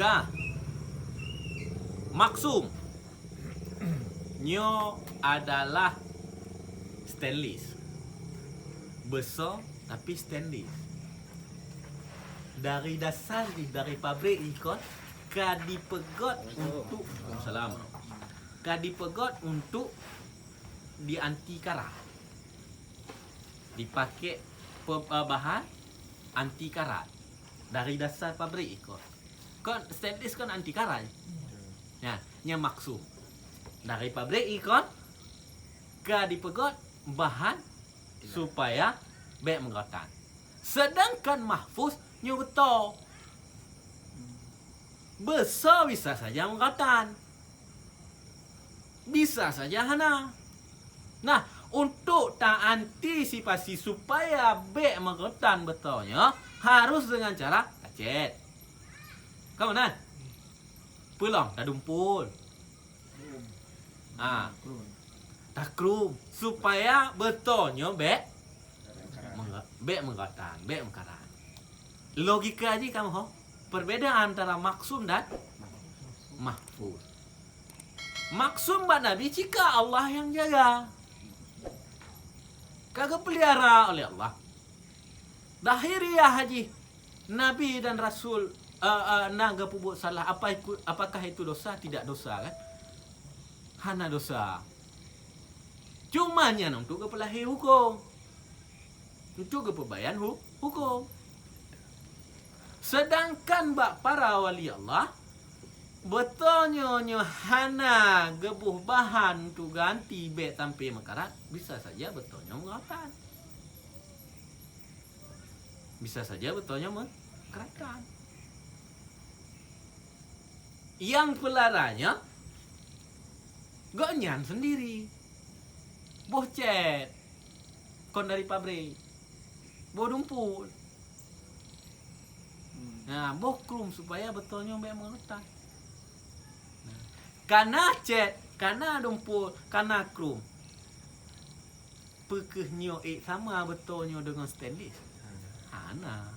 Kah maksum nyo adalah stainless. Besar tapi stainless. Dari dasar dari pabrik ikon kadipegot untuk salam. Kadipegot untuk di anti karat. Dipakai bahan anti karat dari dasar pabrik ikon. Kon stainless kan anti karat. Ya, nya maksud dari pabrik ikon kadipegot bahan supaya baik menggatan. Sedangkan mahfuz nyo betul. Besar bisa saja menggatan. Bisa saja hana. Nah, untuk tak antisipasi supaya baik menggatan betulnya harus dengan cara kacet. Kamu nan? Pulang dah dumpul. Takrum supaya betulnya baik menggatan, baik mengkaran. Logika aja kamu ho. Perbedaan antara maksum dan mahfuz. Maksum mbak Nabi jika Allah yang jaga. Kagak pelihara oleh Allah. Dahiriah haji Nabi dan Rasul naga pubuk salah apakah itu dosa? Tidak dosa kan? Hana dosa. Cumanya untuk kepelahi hukum. Untuk kepebayan hukum. Sedangkan bak para wali Allah betulnya hana gebuh bahan untuk ganti bet sampai mekarat bisa saja betulnya mengatakan. Bisa saja betulnya mengkeratkan. Yang pelaranya gonyan sendiri. Boh cet kon dari pabrik. Boh dumpul. Nah, boh krum supaya betulnya baik mengetan. Nah, karena cet, karena dumpul, karena krum. Pekehnya sama betulnya dengan stainless. Hana.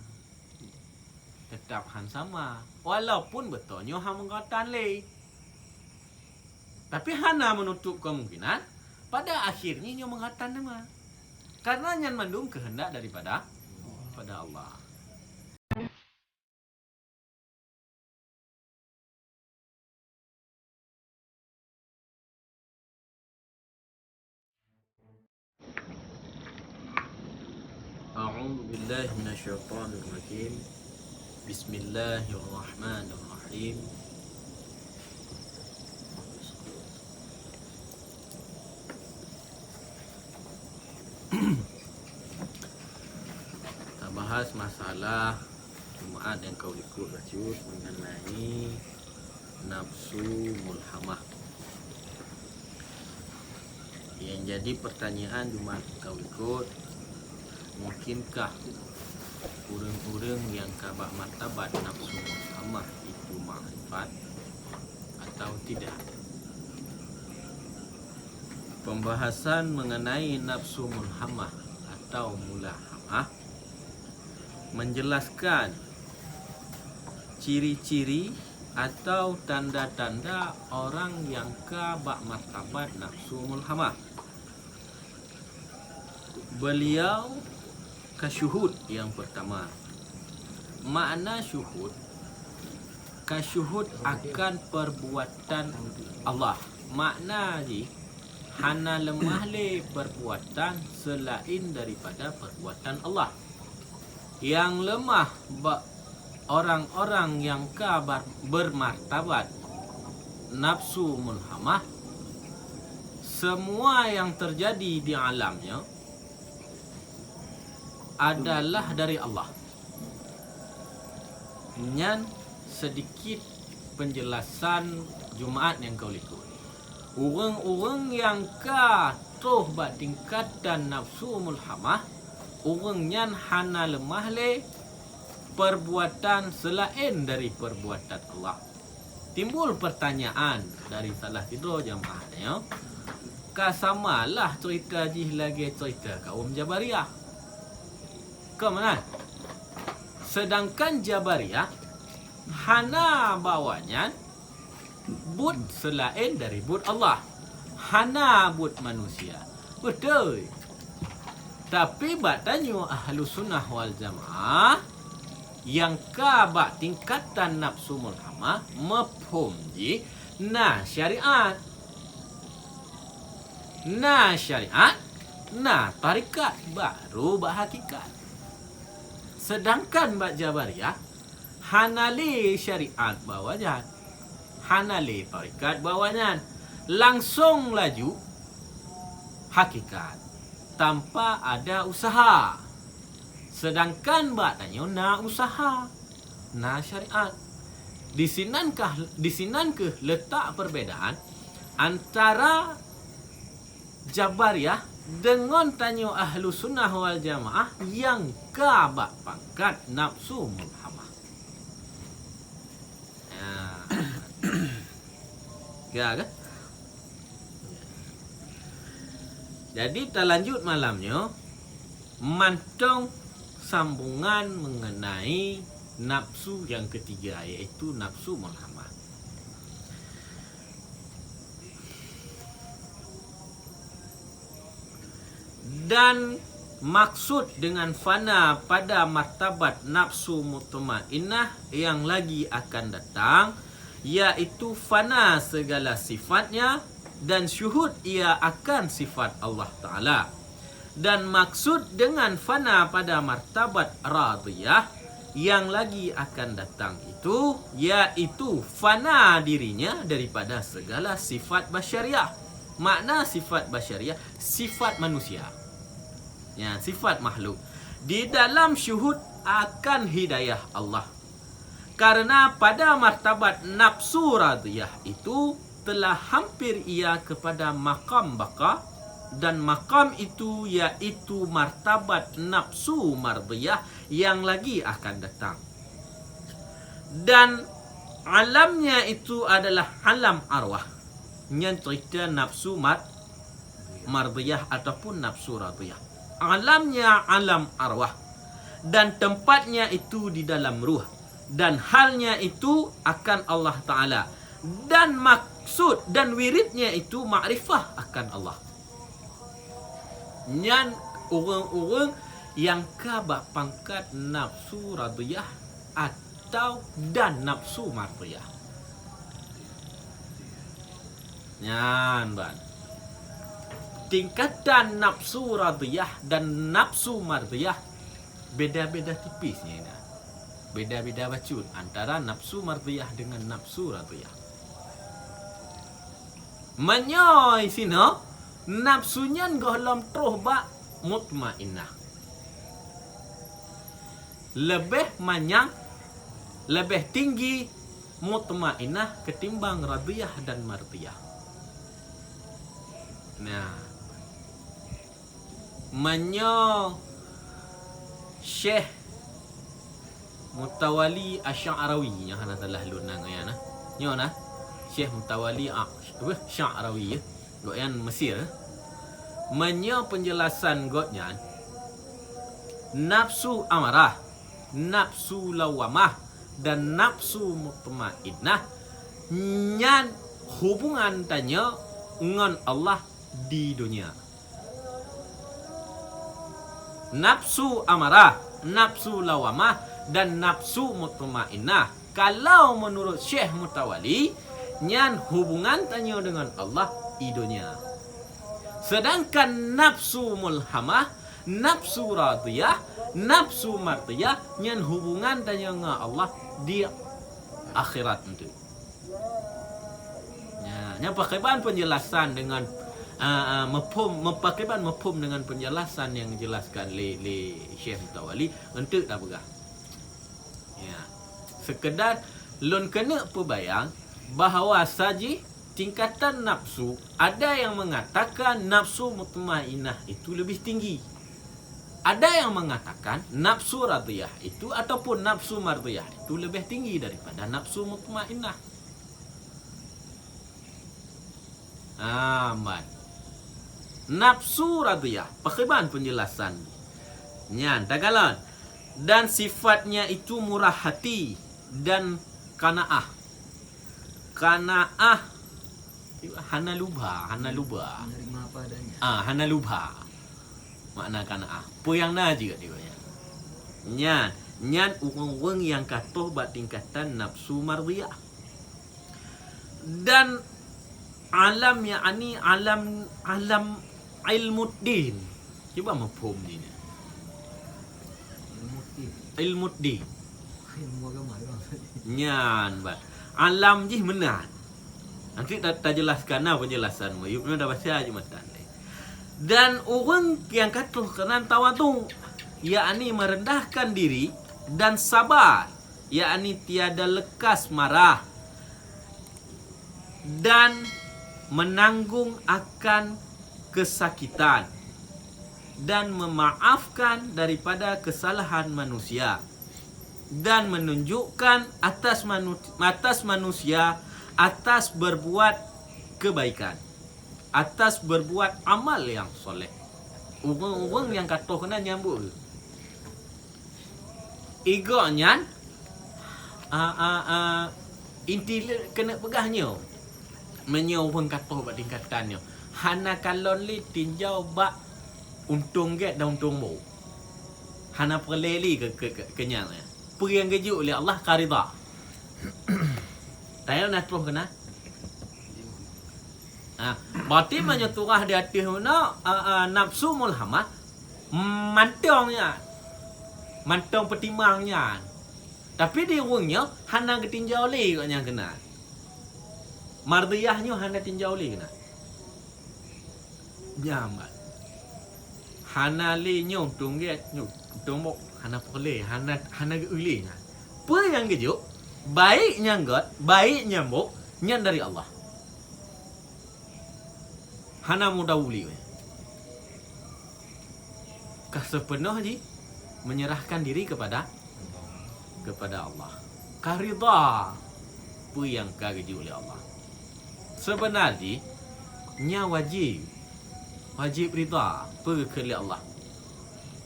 Tetap han sama. Walaupun betulnya han mengetan le. Tapi hana menutup kemungkinan pada akhirnya nyo mengetan nama. Karena nyan mandung kehendak daripada pada Allah. A'udzu billahi minasyaitonir rajim. Bismillahirrahmanirrahim. Kita bahas masalah Jumaat yang kau ikut rajut mengenai nafsu mulhamah. Yang jadi pertanyaan Jumaat kau ikut, mungkinkah urang-urang yang kabah martabat nafsu mulhamah itu makrifat atau tidak? Pembahasan mengenai nafsu mulhamah atau mulahamah menjelaskan ciri-ciri atau tanda-tanda orang yang kabah martabat nafsu mulhamah. Beliau kasyuhud yang pertama. Makna syuhud, kasyuhud akan perbuatan Allah. Makna ni hana lemah le perbuatan selain daripada perbuatan Allah. Yang lemah orang-orang yang kabar bermartabat nafsu mulhamah, semua yang terjadi di alamnya adalah dari Allah. Nyan sedikit penjelasan Jumaat yang kau ikut. Orang-orang yang katuh bat tingkatan nafsu mulhamah, orang nyan hana lemah le perbuatan selain dari perbuatan Allah. Timbul pertanyaan dari salah tidur jamaahnya, kasamalah cerita jih lagi cerita kaum Jabariyah. Ke mana? Sedangkan Jabariyah hana bawanya but selain dari but Allah. Hana but manusia. Betul. Tapi batanya ahlu sunnah wal jamaah yang ka tingkatan nafsu mulhamah mafhum ji syariat. Syariat, tarikat baru hakikat. Sedangkan Jabariyah hanali syariat bawanya, hanali tarikat bawanya, langsung laju hakikat tanpa ada usaha. Sedangkan batanya usaha, syariat. Di sinankah letak perbedaan antara Jabariyah dengan tanya ahlu sunnah wal jamaah yang kabak pangkat nafsu mulhamah. Ya kan? Jadi kita lanjut malamnya mantong sambungan mengenai nafsu yang ketiga, yaitu nafsu mulhamah. Dan maksud dengan fana pada martabat nafsu mutmainnah yang lagi akan datang, yaitu fana segala sifatnya dan syuhud ia akan sifat Allah Ta'ala. Dan maksud dengan fana pada martabat radiyah yang lagi akan datang itu, yaitu fana dirinya daripada segala sifat basyariah. Makna sifat basyariah, sifat manusia, sifat makhluk, di dalam syuhud akan hidayah Allah. Karena pada martabat nafsu radiyah itu telah hampir ia kepada maqam baqa, dan maqam itu yaitu martabat nafsu mardiyah yang lagi akan datang. Dan alamnya itu adalah alam arwah, yang cerita nafsu mardiyah ataupun nafsu radiyah. Alamnya alam arwah, dan tempatnya itu di dalam ruh, dan halnya itu akan Allah Ta'ala, dan maksud dan wiridnya itu makrifah akan Allah. Yang orang-orang yang kabak pangkat nafsu radiyah atau dan nafsu mardiyah. Tingkatan nafsu radiyah dan nafsu mardiyah beda-beda tipisnya. Beda-beda bacun antara nafsu mardiyah dengan nafsu radiyah. Menyoy sino nafsunya gohlom terus mutmainnah. Lebih manyang, lebih tinggi mutmainnah ketimbang radiyah dan mardiyah. Menyo Syekh Mutawali Asy'arawi yang hana telah lunang ya nah. Nyo nah Syekh Mutawali Asy'arawi goyan Mesir. Menyo penjelasan godnya nafsu amarah, nafsu lawamah dan nafsu mutmainnah nyan hubungan tanya dengan Allah di dunia. Nafsu amarah, nafsu lawamah dan nafsu mutmainnah, kalau menurut Syekh Mutawali, nyan hubungan tanya dengan Allah di dunia. Sedangkan nafsu mulhamah, nafsu radiyah, nafsu mardiyah nyan hubungan tanya dengan Allah di akhirat itu. Yang pakai penjelasan dengan mefhum dengan penjelasan yang dijelaskan oleh Syekh Mutawali untuk dah berah. Sekedar lon kena perbayang bahawa saji tingkatan nafsu, ada yang mengatakan nafsu mutmainnah itu lebih tinggi. Ada yang mengatakan nafsu radiyah itu ataupun nafsu mardiyah itu lebih tinggi daripada nafsu mutmainnah. Nafsu radiyah, pakiban penjelasan nyan tagalan, dan sifatnya itu murah hati dan Kana'ah. Kana'ah hana lubha. Menerima apa adanya. Hana lubha. Makna kana'ah. Apa yang naji kat dia. Nyan orang yang katoh bat tingkatan nafsu mardiyah. Dan alam yakni alam ilmuddin. Cuba mafhum ni. Ilmuddin. Ilmu agama dia. Nyan bat. Alam jih menan. Nanti tak jelaskan apa penjelasan mu. You dah baca aja matan. Dan orang yang kata kenan tawadu, yakni merendahkan diri dan sabar, yakni tiada lekas marah dan menanggung akan kesakitan dan memaafkan daripada kesalahan manusia dan menunjukkan atas manusia atas berbuat kebaikan, atas berbuat amal yang soleh. Orang yang kata kena nyambut igonya inti kena pegahnya menyo orang kata bak tingkatannya hana kalon li tinjau bak untung get dan untung bo hana perleli kenyang apa yang keju oleh Allah karida. Tayo nak terus kena. Berarti menyeturah di hati huna nafsu mulhamah mantongnya. Mantong pertimbangnya. Tapi di orangnya hana ketinjau li katnya kena. Mardiyahnya hana tinjau li kena. Jamat. Hana li nyong tungget nyong tumbok hana boleh hana uli. Apa yang kejuk? Baik nyanggot, baik nyambuk nyan dari Allah. Hana mudah uli. Sepenuh ji menyerahkan diri kepada Allah. Karida apa yang keju oleh Allah. Sebenarnya nya wajib rida pergi Allah.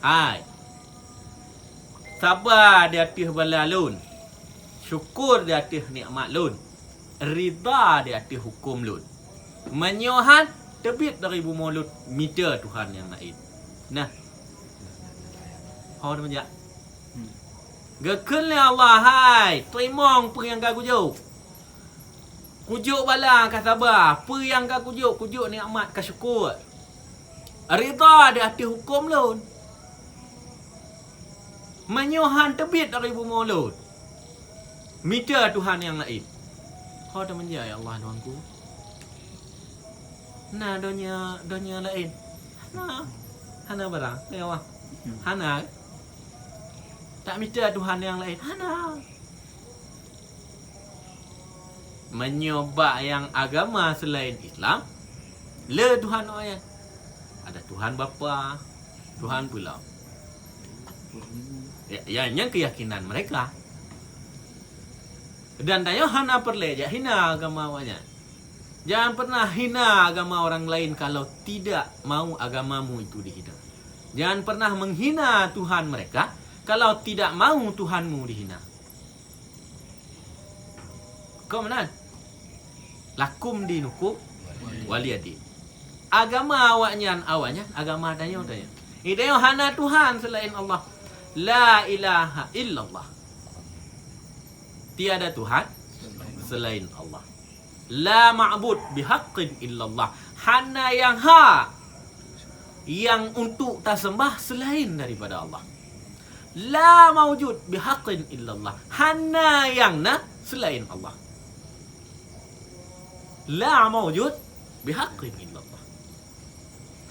Hai. Sabar di atas bala lun. Syukur di atas nikmat lun. Rida di atas hukum lun. Menyohan terbit dari bumi lun mita Tuhan yang lain. Nah. Hau dah menjak. Gekun Allah hai. Terima apa yang kau kujuk. Kujuk bala kau sabar. Apa yang kau kujuk. Kujuk nikmat kau syukur. Rida di atas hukum lun. Menyohan terbit dari bumi lun. Mita Tuhan yang lain. Kau dah menjak ya Allah Tuhanku. Nah dunia lain. Hana barang. Ya Allah. Hana. Tak minta Tuhan yang lain. Hana. Menyoba yang agama selain Islam. Le Tuhan ayat. Ada Tuhan Bapa, Tuhan pula. Yang keyakinan mereka. Dan tayo hana perleja hina agama awaknya. Jangan pernah hina agama orang lain kalau tidak mau agamamu itu dihina. Jangan pernah menghina Tuhan mereka kalau tidak mau Tuhanmu dihina. Kau mana? Lakum dinukum waliyadin. Agama awaknya agama tanya. Itu hana Tuhan selain Allah. La ilaha illallah. Tiada Tuhan selain Allah. La ma'bud bihaqqin illallah. Hana yang untuk tak sembah selain daripada Allah. La mawjud bihaqqin illallah. Hana yang selain Allah. La mawjud bihaqqin illallah.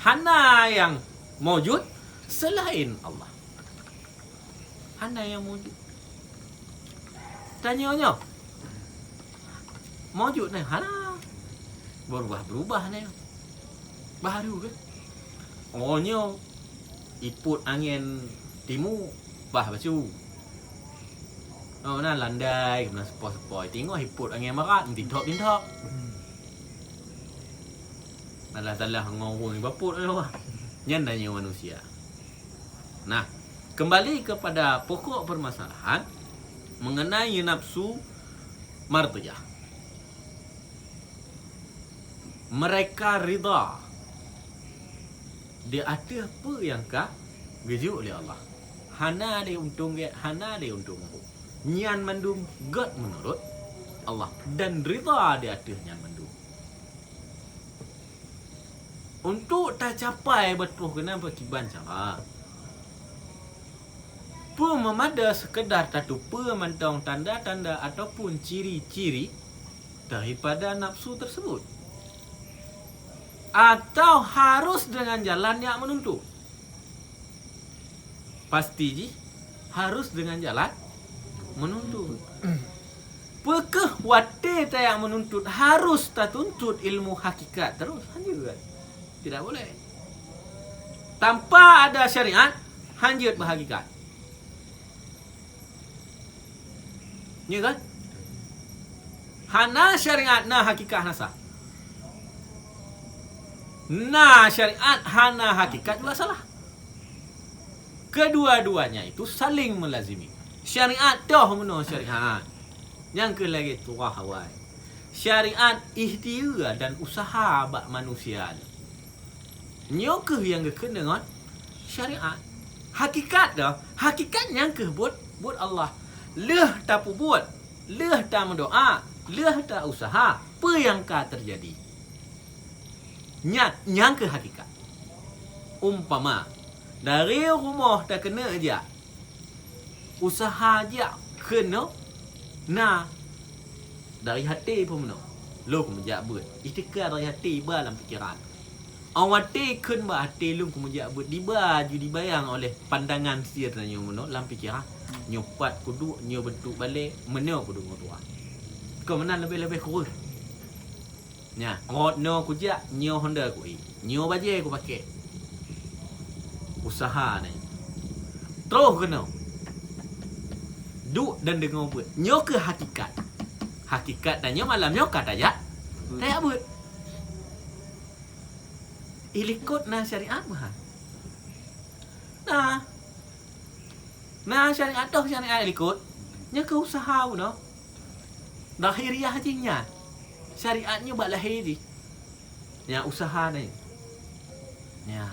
Hana yang mawjud selain Allah. Hana yang mawjud. Tanya-nya. Mawjud ni hana. Berubah ni. Baru ke? Ohnya iput angin timur bah bacu. Oh na landai kena sepoi-sepoi. Tengok iput angin barat tintok-tintok. Salah ngawung ni baput lah. Nyan tanya manusia. Nah, kembali kepada pokok permasalahan mengenai nafsu Martiyah. Mereka rida dia ada apa yang kah gejuk oleh Allah. Hana dia untung dia, hana dia untung. Nyan mandum God menurut Allah dan rida dia ada nyan mandum. Untuk tak capai betul kena berkiban cara. Memada sekedar tatu memandang tanda-tanda ataupun ciri-ciri daripada nafsu tersebut. Atau harus dengan jalan yang menuntut. Pasti ji harus dengan jalan menuntut. Pekeh wate tak yang menuntut harus tak tuntut ilmu hakikat terus hanjut kan? Tidak boleh. Tanpa ada syariat hanjut berhakikat. Ya kan? Hana syariat na hakikat nasa. Nah syariat hana hakikat juga salah. Kedua-duanya itu saling melazimi. Syariat dah menurut syariat. Yang ke lagi tuah hawai. Syariat ikhtiar dan usaha bak manusia. Nyok yang ke dengan syariat. Hakikat dah. Hakikat yang ke buat Allah. Leh tak buat. Leh tak mendoa. Leh tak usaha. Apa yang ka terjadi? Yang ke hakikat. Umpama dari rumah tak kena aja. Usaha aja kena nah dari hati pun no. Lu kumejak buat. Itikar dari hati dalam fikiran. Awati kun ba hati lu kumejak buat di baju dibayang oleh pandangan sia tanya mono dalam fikiran. Nyopat kudu nyo bentuk balik meno kudu ngotua. Kau mana lebih-lebih kurus. Nya, ngot no kujak nyo Honda ku i. Nyo baje ku pakai. Usaha ni. Terus kena. Duk dan dengar buat. Nyo ke hakikat. Hakikat dan nyo malam nyo kata aja. Tak buat. Ilikut na syariat mah. Nah syariat dah syariat ilikut. Nya ke usaha no. Lahiriah jinya. Syariatnya buat lahir je. Yang usaha ni. Ya.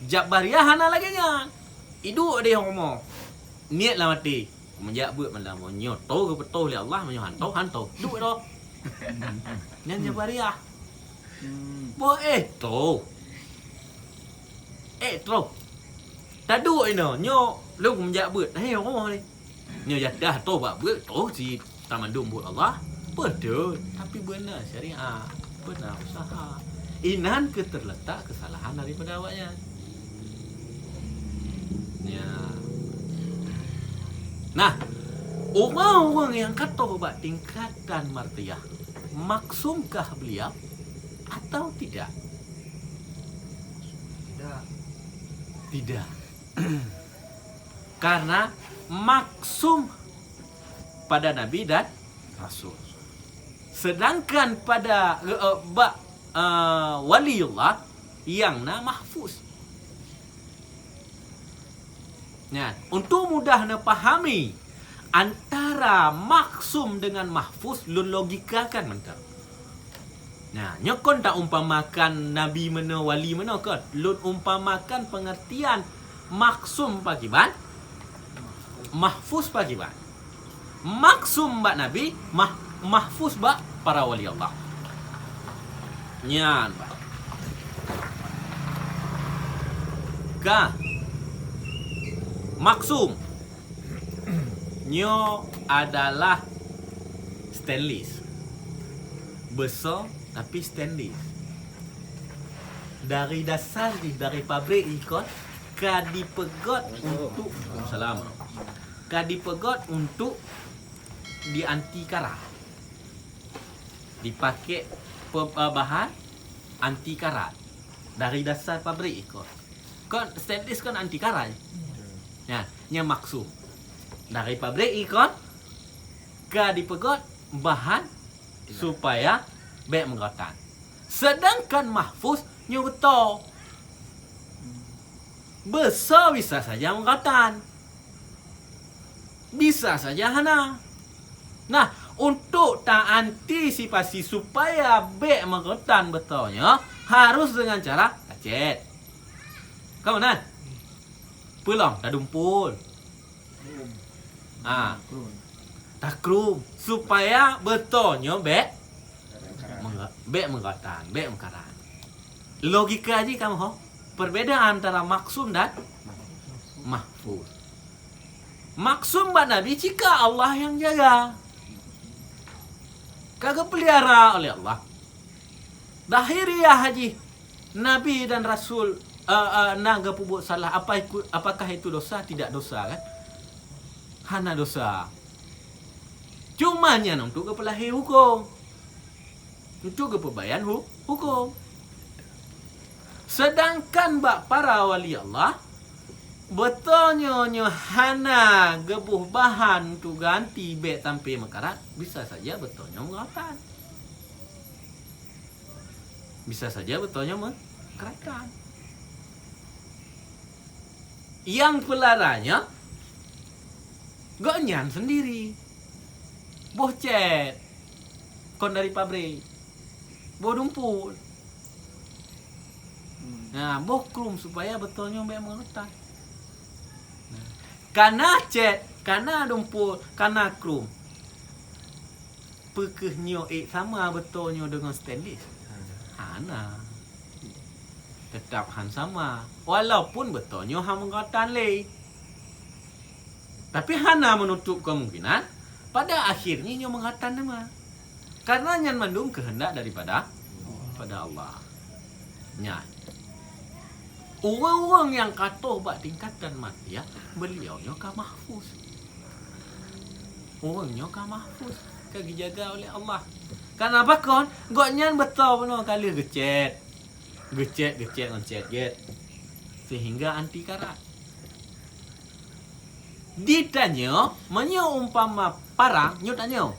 Jabariah hana lagi nya. Hidup dia ngomong. Niatlah mati. Menjak buat malam nyo to ke betul oleh Allah menyo hantu. Duk dah. Yang jabariah. Bo to. To. Tadu ino nyo lu menjak buat. Hei ngomong ni. Nyo jadah to buat buat to si tamandum buat Allah. Betul, tapi benar syariat, benar usaha. Inan ke terletak kesalahan daripada awaknya. Ya. Nah, orang-orang yang kata obat tingkatan martiyah, maksumkah beliau atau tidak? Tidak. Karena maksum pada Nabi dan Rasul. Sedangkan pada waliullah yang mahfuz. Ya, untuk mudah nak fahami antara maksum dengan mahfuz lun logikakan mentang. Nah, nyokon tak umpamakan nabi mana wali mana kan? Lun umpamakan pengertian maksum pagiban, mahfuz pagiban. Maksum bak nabi, mahfuz bak para wali Allah. Nyan bak. Ka maksum nyo adalah stainless. Besar tapi stainless. Dari dasar dari pabrik ikon ka dipegot untuk salam. Ka dipegot untuk di anti karat. Dipakai bahan anti karat dari dasar pabrik ikon. Kon stainless kon anti karat. Ya, nya maksum. Dari pabrik ikon ke dipegot bahan supaya baik menggatan. Sedangkan mahfuz nyuto besar bisa saja menggatan. Bisa saja hana. Nah, untuk tak antisipasi supaya bek mengetan betulnya, harus dengan cara kacet. Kau nan? Pulang, dah dumpul. Kurun. Takrum. Supaya betulnya bek mengetan, bek mengkaran. Logika aja kamu ho. Perbedaan antara maksum dan mahfuz. Maksum buat Nabi jika Allah yang jaga. Kagak pelihara oleh Allah. Dahiriyah haji. Nabi dan Rasul naga pubuk salah. Apakah itu dosa? Tidak dosa kan? Hana dosa. Cumanya untuk kepelahi hukum. Untuk kepebayan hukum. Sedangkan bak para wali Allah betulnya hana gebuh bahan tu ganti bek sampai mekarat, bisa saja betulnya mengatan. Bisa saja betulnya mengkeratan. Yang pelaranya gonyan sendiri. Boh cet kon dari pabrik. Boh dumpul. Nah, boh krum supaya betulnya bek mengetan. Karena cet, karena dumpul, karena krum. Pekehnya sama betulnya dengan stainless. Hana. Tetap han sama. Walaupun betulnya han mengatan leh. Tapi hana menutup kemungkinan pada akhirnya nyo mengatan nama. Karena nyan mandung kehendak daripada pada Allah. Nya. Orang-orang yang kata bak tingkatan mati ya, beliau ka mahfuz. Orangnya ka mahfuz, kagi jaga oleh Allah. Kenapa kon? Goknyan betul benar kali gecet oncet get. Sehingga anti karat. Ditanya, umpama parang, tanya.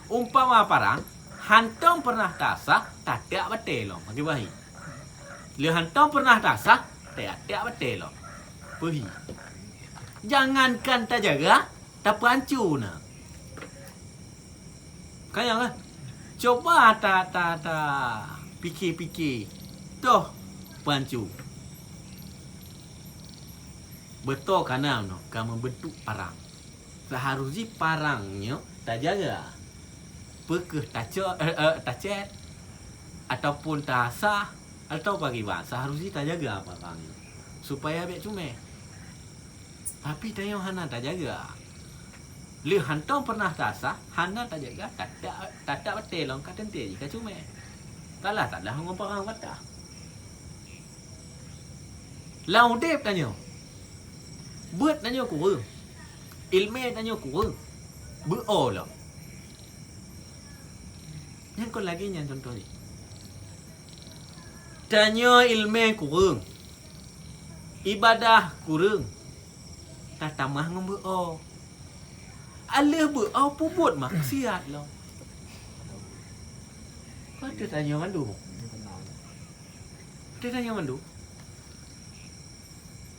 Umpama parang, hantong pernah tasah, tak betelong, bagi bahi. Lihat hantong pernah tasah, tak betul loh. Pergi. Jangankan tak jaga, tak pancu nak. Kaya kan? Coba tak fikir. Tuh pancu. Betul kana no, kamu bentuk parang. Seharusnya parangnya tak jaga. Pekeh tacet ataupun tasah atau bagi bahasa harusnya tak jaga parangnya supaya biak cume. Tapi tanya hana tak jaga. Lihat hantong pernah tasah, hana tak jaga, tak betelong kat tenti jika cume. Taklah ngomong parang kata. Lau dep tanya. Buat tanya kurang. Ilmu tanya kurang. Beol lah. Yang kau lagi yang contoh ni. Tanya ilmu kurang. Ibadah kurang. Tak tamah ngom beol. Alih beol puput maksiat lah. Kau tu tanya mandu. Dia tanya mandu.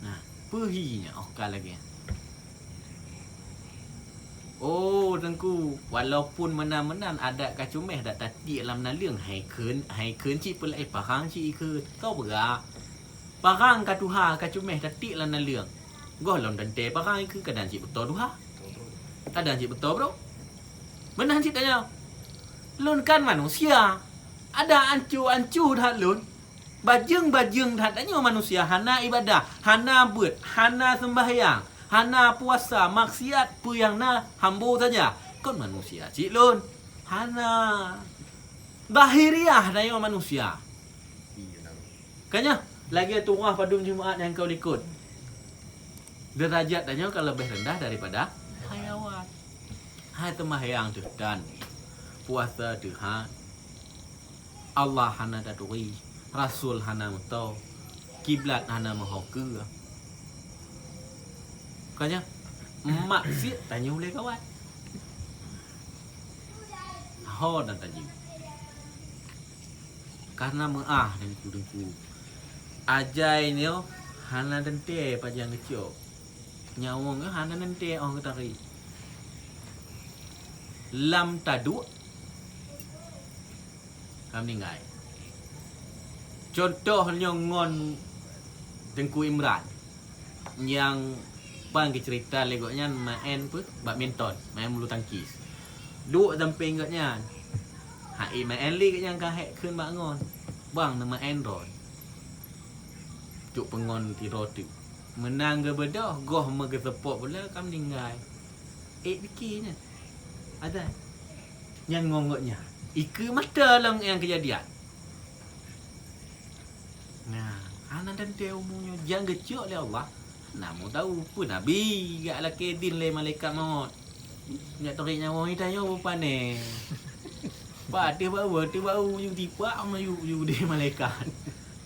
Nah, perginya okal lagi. Oh, tengku, walaupun menan ada kacumeh dak tati dalam naliang hai keun ci pelai parang ci ke tau bega. Parang ka tuha kacumeh tati dalam naliang. Goh lon dante parang ke kadan ci betul duha. Kadan ci betul bro. Menan ci tanya. Lon kan manusia. Ada ancu dah lon. Bajeng dah tanya manusia hana ibadah, hana buat, hana sembahyang. Hana puasa, maksiat pu yang na hambo saja. Kon manusia cik lun. Hana bahiriah dayo manusia. Kanya lagi turah padum Jumaat yang kau ikut. Derajat danyo kalau lebih rendah daripada hayawan. Hai tembahyang tu dan puasa tu ha. Allah hana dadui, Rasul hana mentau, kiblat hana mahoke. Kanya maksiat tanya boleh kawan. Ho dan tanya. Karena meah dan ku. Ajai ni hana dente pajang kecil. Nyawang hana dente orang ketari. lam tadu kam ningai. Contohnya ngon Tengku Imran yang panggil cerita legoknya main badminton, main bulu tangkis. Duk samping katnya. Hai main li katnya ka hek keun bangon. Bang nama Android. Cuk pengon ti roti. Menang ke bedah, goh mege support pula kam ninggai. Fikirnya. Ada. Yang ngongoknya. Ike mata lang yang kejadian. Nah, anak dan dia umumnya jangan gecok oleh Allah. Namu tahu pun Nabi gak lah kedin le malaikat maut. Nak tarik nyawa ni tanya apa ni. Pak dia bau you tipak sama you dia malaikat.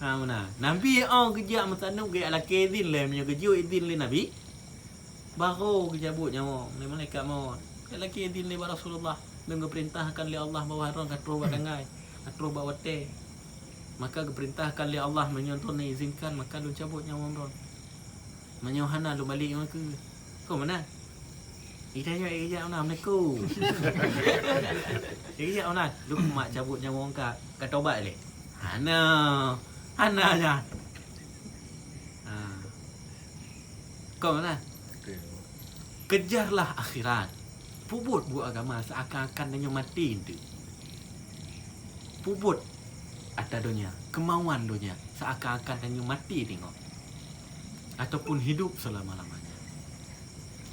Ha mana? Nabi kejak masanuk gak lah kedin le punya kejo idin le Nabi. Baru kejabut nyawa le malaikat maut. Gak lah kedin le Rasulullah. Dengan perintahkan oleh Allah bawa orang katro badangai. Katro bawa teh. Maka diperintahkan oleh Allah menyonton izinkan maka lu cabut nyawa orang. Menyohana lu balik maka. Kau mana? Idanya ejak mana aku. Ejak mana? Lu mak cabut nyawa orang ka taubat le. Hana nya. Kau mana? Kejarlah akhirat. Puput buat agama seakan-akan dia mati tu. Puput ada dunia, kemauan dunia seakan-akan dia mati tengok. Ataupun hidup selama-lamanya.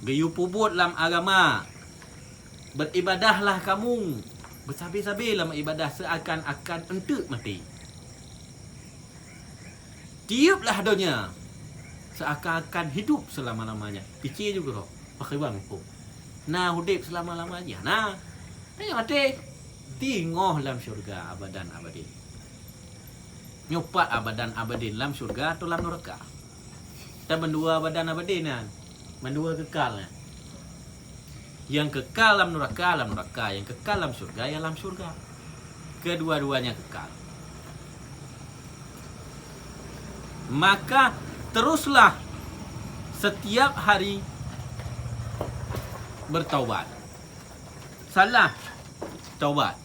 Gayu puput dalam agama. Beribadahlah kamu. Bersabar-sabar dalam ibadah seakan-akan entuk mati. Tiuplah dunia seakan-akan hidup selama-lamanya. Fikir juga kau. Pakai bang kau. Nah, hidup selama-lamanya. Nah, tanya mati. Tinggoh dalam syurga abadan abadin. Nyopat abadan abadin dalam syurga atau dalam neraka. Dan mendua abadan abadin kan. Mendua kekal kan. Yang kekal dalam neraka. Yang kekal dalam syurga, ya dalam syurga. Kedua-duanya kekal. Maka teruslah setiap hari bertaubat. Salah, taubat.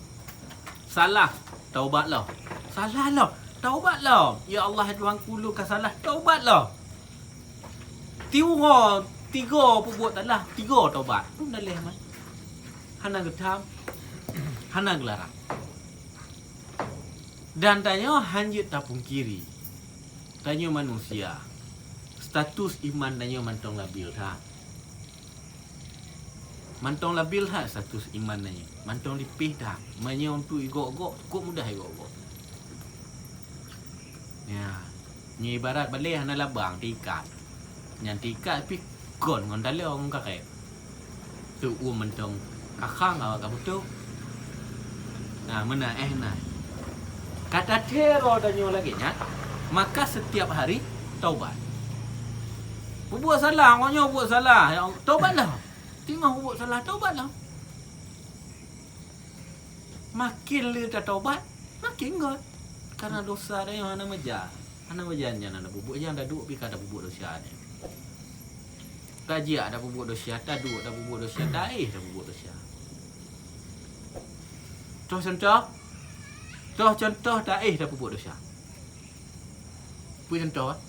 Salah, taubatlah. Salahlah, taubatlah. Ya Allah Tuhan kulu ka salah, taubatlah. Tiga pun taklah, tiga taubat. Pun dah leh man. Hana getam, hana gelarang. Dan tanya hanjit tak pungkiri. Tanya manusia. Status iman tanya mantong labil tak. Mantong labil ha status iman nanya. Mantong lipih dah. Manya untuk igok-gok, cukup mudah igok-gok. Ya. Ni ibarat balik hana labang tikat. Yang tikat pi kon ngon daleh orang kakek. Tu mantong kakang awak kamu tu. Nah, mana nah. Kata tero tanya lagi nya. Maka setiap hari taubat. Buat salah, orangnya buat salah. Ya, taubatlah. Tengok buat salah, taubatlah. Makin dia tak taubat, makin kot. Karena dosa dia yang ana meja. Ana meja jangan ada bubuk yang ada duk bika ada bubuk dosa dia. Kaji ada bubuk dosa, tak duk ada bubuk dosa, tak ada bubuk dosa. Contoh tak ada bubuk dosa. Punya contoh ah.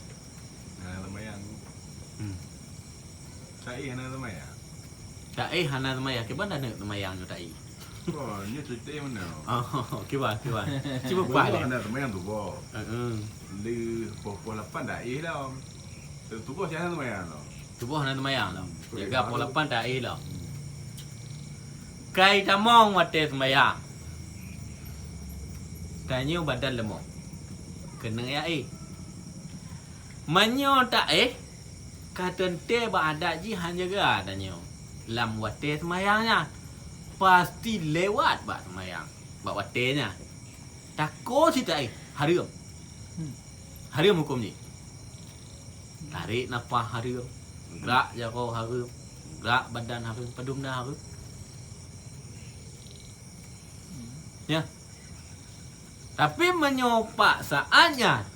Lumayan. Saya hana lumayan. Tak hana lumayan. Ke mana nak lumayan tu tak Oh, ni cerita mana? Oh, kibar. Cuba buat dia. Hana lumayan tu bo. Li pokok 8 dah dah. Tu bo siapa lumayan lo. Tubuh hana lumayan lah. Jaga pola 8 tak lah. Kai tamong wate lumayan. Tanya badan lemok. Kena ya Manyo tak kata te ba ada ji hanya ga tanya. Lam wate semayangnya pasti lewat ba semayang. Ba watenya. Takut si tak harum. Harum hukum ni. Tarik nafas harum. Gerak jago harum. Gerak badan harum, pedum dah harum. Ya. Tapi menyopak saatnya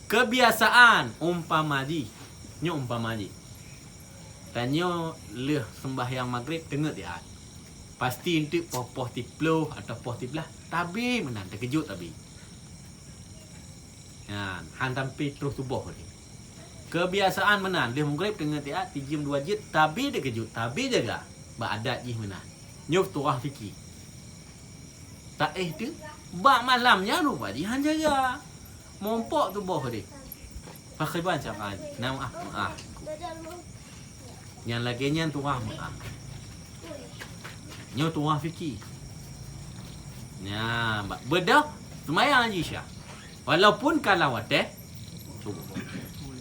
kebiasaan umpamaji. Tanya leh sembahyang maghrib tengok dia. Pasti untuk poh 30 atau poh 13. Tapi menan terkejut tapi. Ya, han sampai terus tubuh ni. Kebiasaan menan dia menggrip dengan tiap 3 2 jit tapi dia kejut. Tapi jaga ba adat ji menan. Nyuf tuah fikir. Tak tu ba malamnya lupa ji han jaga. Mompok tubuh dia. Pakai ban cakap. Nam Yang lagi nyan tuah Nyo tuah fikir. Ya, bedah semayang je Syah. Walaupun kalau wateh subuh.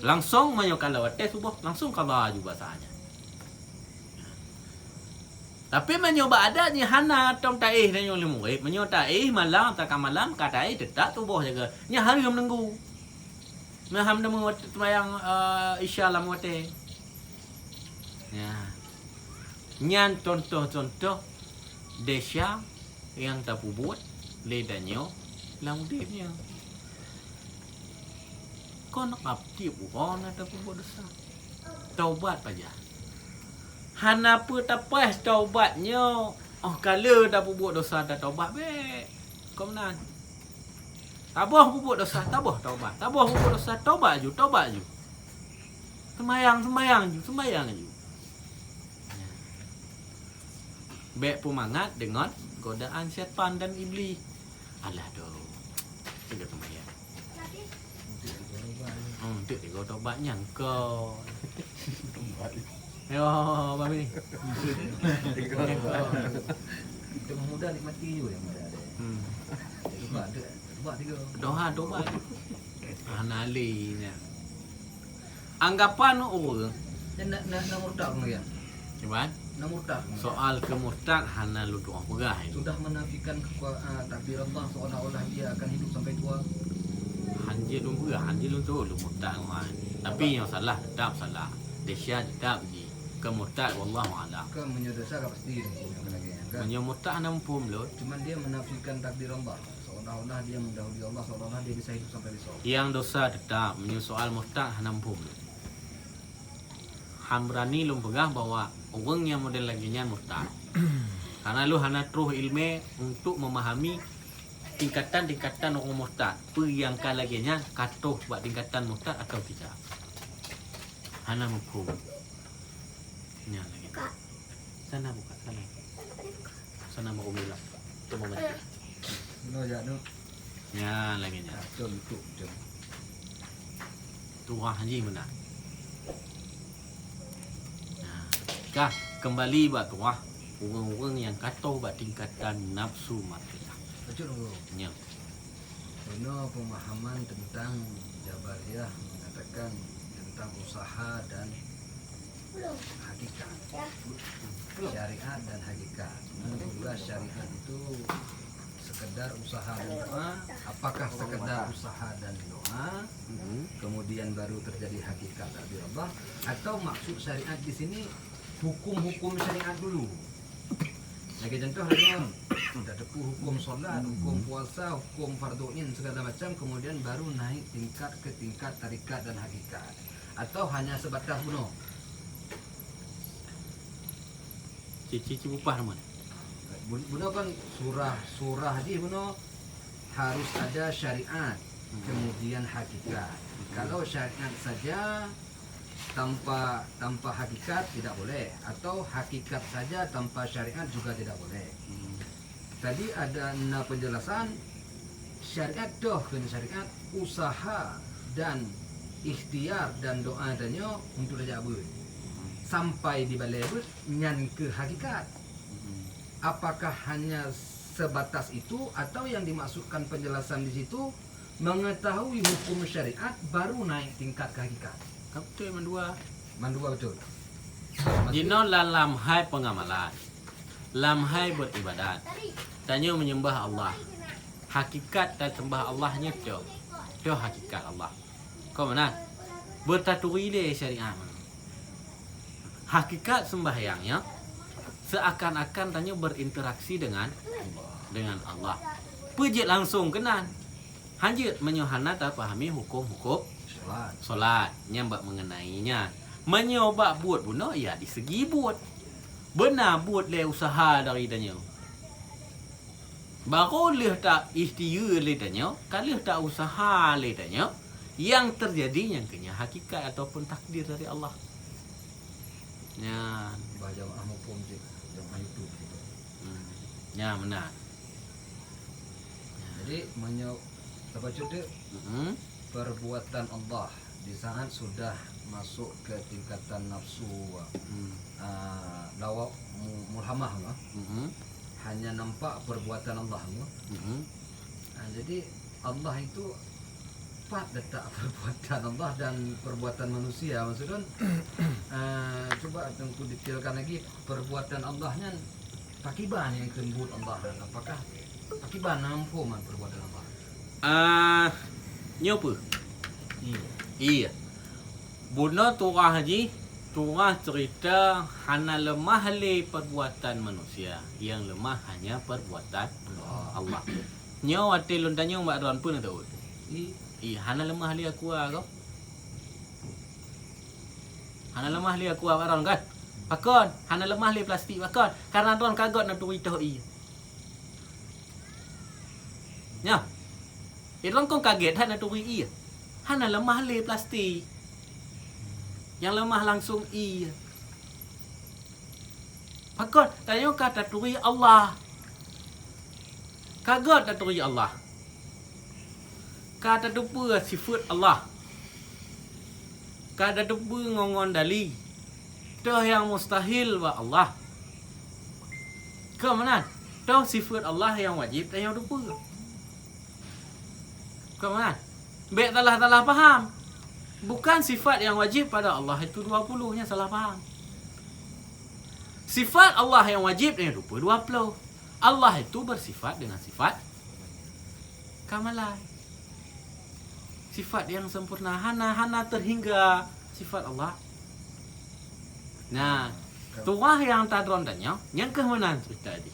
Langsung menyo kalau wateh subuh, langsung kalau juga sahaja. Tapi menyo ada ni hana tong taih dan yo lemurip, menyo taih malam tak malam kata tetap subuh jaga. Nya hari menunggu. Maham dah semayang Isya lam wateh. Ya. Nyan contoh-contoh Desya yang tak buat ledanyo langdipnya. Kau nak abdi bukan ada buat dosa. Taubat saja. Hana apa tapas taubatnya. Oh kalau dah buat dosa dah taubat be. Kau menan. Tabah buat dosa, tabah taubat. Tabah buat dosa, taubat ju. Semayang ju. Baik pemangat dengan godaan syaitan dan iblis. Alah doh. Tiga semayang. Untuk tiga tobatnya kau. Yo, apa ni? Tengah muda nikmati juga yang muda ada. Tobat tiga. Tobat. Analinya. Anggapan orang. Nak murtad ke ya? Cuba. Nak murtad. Soal kemurtad hana lu doa pegah ini. Sudah menafikan takdir Allah seolah-olah dia akan hidup sampai tua. Hanjil lu pegah, hanjil lu tu lu murtad orang. Tapi yang salah tetap salah. Desya tetap je. Kemurtad wallahu a'lam. Ke menyodosa ke pasti lagi. Menyemurtad 60 lu. Cuman dia menafikan takdir Allah. Seolah-olah dia mendahului Allah, seolah-olah dia bisa hidup sampai besok. Yang dosa tetap menyoal murtad 60. Hamrani lu pegah bahwa orang yang model lagi nya murtad. Karena lu hana terus ilmu untuk memahami tingkatan-tingkatan orang murtad. Apa yang kan lagi nya katuh buat tingkatan murtad atau tidak. Hana mafhum. Nya lagi. Sana buka sana. Sana mau umilah. Tu mau mati. No jadu. Nya lagi nya. Contoh. Tuah haji mana? Kah kembali buat tuah orang-orang yang katuh buat tingkatan nafsu makrifah. Betul bro. Nya. Benar pemahaman tentang Jabariyah mengatakan tentang usaha dan hakikat. Syariat dan hakikat. Menurut syariat itu sekedar usaha dan doa. Apakah sekedar usaha dan doa kemudian baru terjadi hakikat takdir Allah, atau maksud syariat di sini hukum-hukum syariat dulu? Sebagai contoh hanya sudah tepu hukum solat, hukum puasa, hukum fardhu'in segala macam, kemudian baru naik tingkat ke tingkat tarikat dan hakikat, atau hanya sebatas bunuh. Cici upah mana? Bunuh kan surah di bunuh harus ada syariat kemudian hakikat. Kalau syariat saja tanpa hakikat tidak boleh, atau hakikat saja tanpa syariat juga tidak boleh. Tadi ada penjelasan syariat doh kena syariat usaha dan ikhtiar dan doa danyo untuk rajabut sampai di balebut nyan ke hakikat. Apakah hanya sebatas itu, atau yang dimaksudkan penjelasan di situ mengetahui hukum syariat baru naik tingkat ke hakikat? Betul mandua. Mandua betul. Jino dalam hai pengamalan, dalam hai beribadat, tanya menyembah Allah. Hakikat dan sembah Allahnya tu hakikat Allah. Kau mana? Bertatui le syariat. Hakikat sembahyangnya seakan-akan tanya berinteraksi dengan Allah. Pejit langsung kenan. Hanjit menyohana tak pahami hukum-hukum solat nyambak mengenainya. Menyoba buat bunuh ya di segi buat. benar buat le usaha dari tanya. Baru leh tak ikhtiar le tanya, kalau tak usaha le tanya, yang terjadi yang kena hakikat ataupun takdir dari Allah. Ya, Baca amu pun je yang YouTube gitu. ya benar. Jadi apa tu perbuatan Allah di saat sudah masuk ke tingkatan nafsu lawa mulhamah hanya nampak perbuatan Allah. Jadi Allah itu pat letak perbuatan Allah dan perbuatan manusia. Maksudnya coba tengku detailkan lagi perbuatan Allahnya pakiban yang kembut Allah dan apakah pakiban nampu man perbuatan Allah. Nyopa. Iya. Iya. Buna turah haji, turah cerita hana lemah le perbuatan manusia. Yang lemah hanya perbuatan Allah. Nyo ate lontanya mbak ron pun tahu. Iya, hana lemah le aku kau. Hana lemah le aku ron kan? Pakon, hana lemah le plastik pakon. Karena tuan kagot nak turi tahu iya. Nya. Irong kong kaget hana turi iya. Hana lemah le plastik. Yang lemah langsung iya. Pakon, tanya kata turi Allah. Kagot tak turi Allah. Kata dupa sifat Allah. Kata dupa ngongon dali. Dah yang mustahil wa Allah. Ke mana? Dah sifat Allah yang wajib dan yang dupa. Ke mana? Baik talah faham. Bukan sifat yang wajib pada Allah itu 20-nya salah faham. Sifat Allah yang wajib dan yang dupa 20. Allah itu bersifat dengan sifat kamalan. Sifat yang sempurna hana terhingga sifat Allah. Nah, tuah yang tadron tanya, yang kemenan cerita tadi.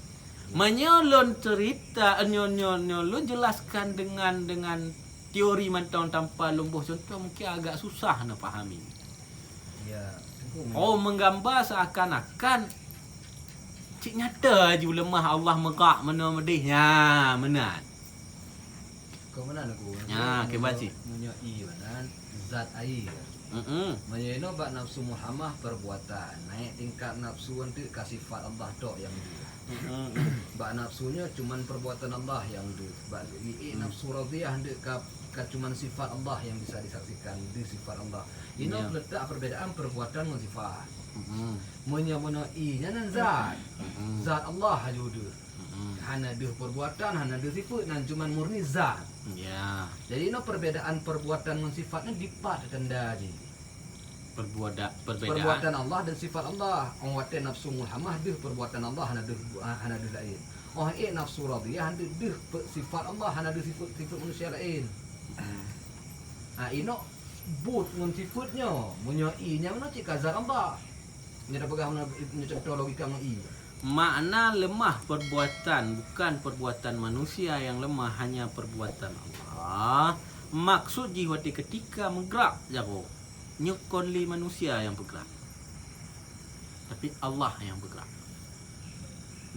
Menyolon cerita, nyolon jelaskan dengan teori mentang tanpa lumbuh contoh mungkin agak susah nak fahami. Ya. Oh, menggambar seakan-akan cik nyata je lemah Allah megak mana medih. Ya, benar. Kau mana aku? Ya, kebaci. Punya mana zat air. Menyeno bak nafsu muhamah perbuatan. Naik tingkat nafsu nanti ke sifat Allah tok yang dia. Bak nafsunya cuman perbuatan Allah yang dia. Bak nafsu radiyah hendak ke cuman sifat Allah yang bisa disaksikan di sifat Allah. Ini letak perbedaan perbuatan dan sifat. Menyamana i-nya nan zat. Zat Allah aja dia. Hana dia perbuatan, hana dia sifat dan cuman murni zat. Ya. Jadi no perbedaan perbuatan dan sifatnya dipat tanda je. Perbuatan Allah dan sifat Allah. Orang wate nafsu mulhamah dia perbuatan Allah hana dia lain. Orang nafsu radiyah hana dia sifat Allah hana dia sifat manusia lain. Ino but ngan sifatnya, punya i-nya mana cik kazar Allah. Nya dah pegang mana contoh logika mana i. Makna lemah perbuatan bukan perbuatan manusia yang lemah, hanya perbuatan Allah. Maksud jiwati ketika menggerak jago nyukon li manusia yang bergerak, tapi Allah yang bergerak.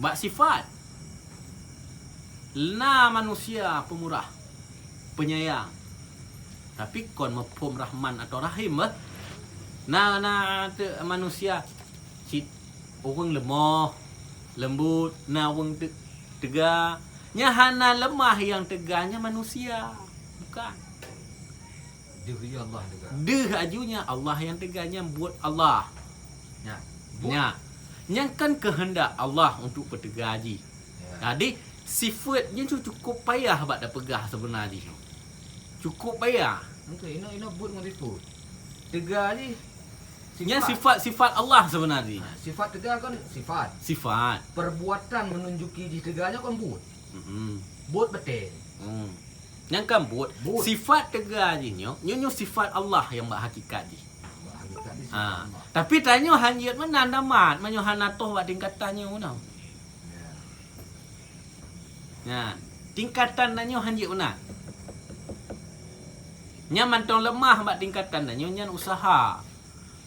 Bak sifat na manusia pemurah, penyayang, tapi kon mafhum rahman atau rahim na manusia cit orang lemah lembut, nawang tegak. Nyahana lemah yang tegaknya manusia, bukan. Dia Allah juga. Deh ajunya Allah yang tegaknya buat Allah. Ya. Yang kan kehendak Allah untuk bertegak haji. Ya. Jadi sifatnya cukup payah bak dah pegah sebenarnya. Cukup payah. Okey, ino buat dengan itu. Tegak ni Yang sifat Allah sebenarnya. Sifat tegak kan sifat. Sifat. Perbuatan menunjuki di tegaknya kan buat. Buat betul. Yang kan buat But. sifat tegak je nyo sifat Allah yang bak hakikat je. Hakikat ni sifat Allah. Tapi tanya hanjit mana namat, manyo hanatoh bak tingkatannya mana. Ya. Ya, tingkatan nanyo hanjit mana. Nya mantong lemah bak tingkatan nanyo nyan usaha.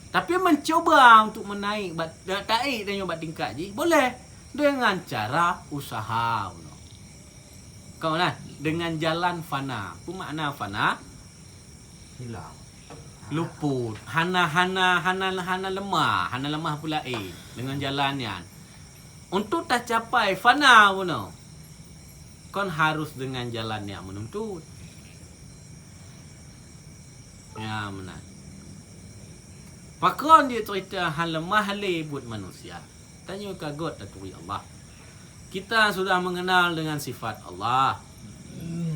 Tapi mencoba untuk menaik taik dan buat tingkat je boleh dengan cara usaha. Kau nah dengan jalan fana. Apa makna fana? Hilang. Luput. Hana lemah pula dengan jalannya. Untuk tak capai fana pun kon harus dengan jalan yang menuntut. Ya benar. Pakon dia cerita hal lemah buat manusia. Tanya kagot Datuk Allah. Kita sudah mengenal dengan sifat Allah.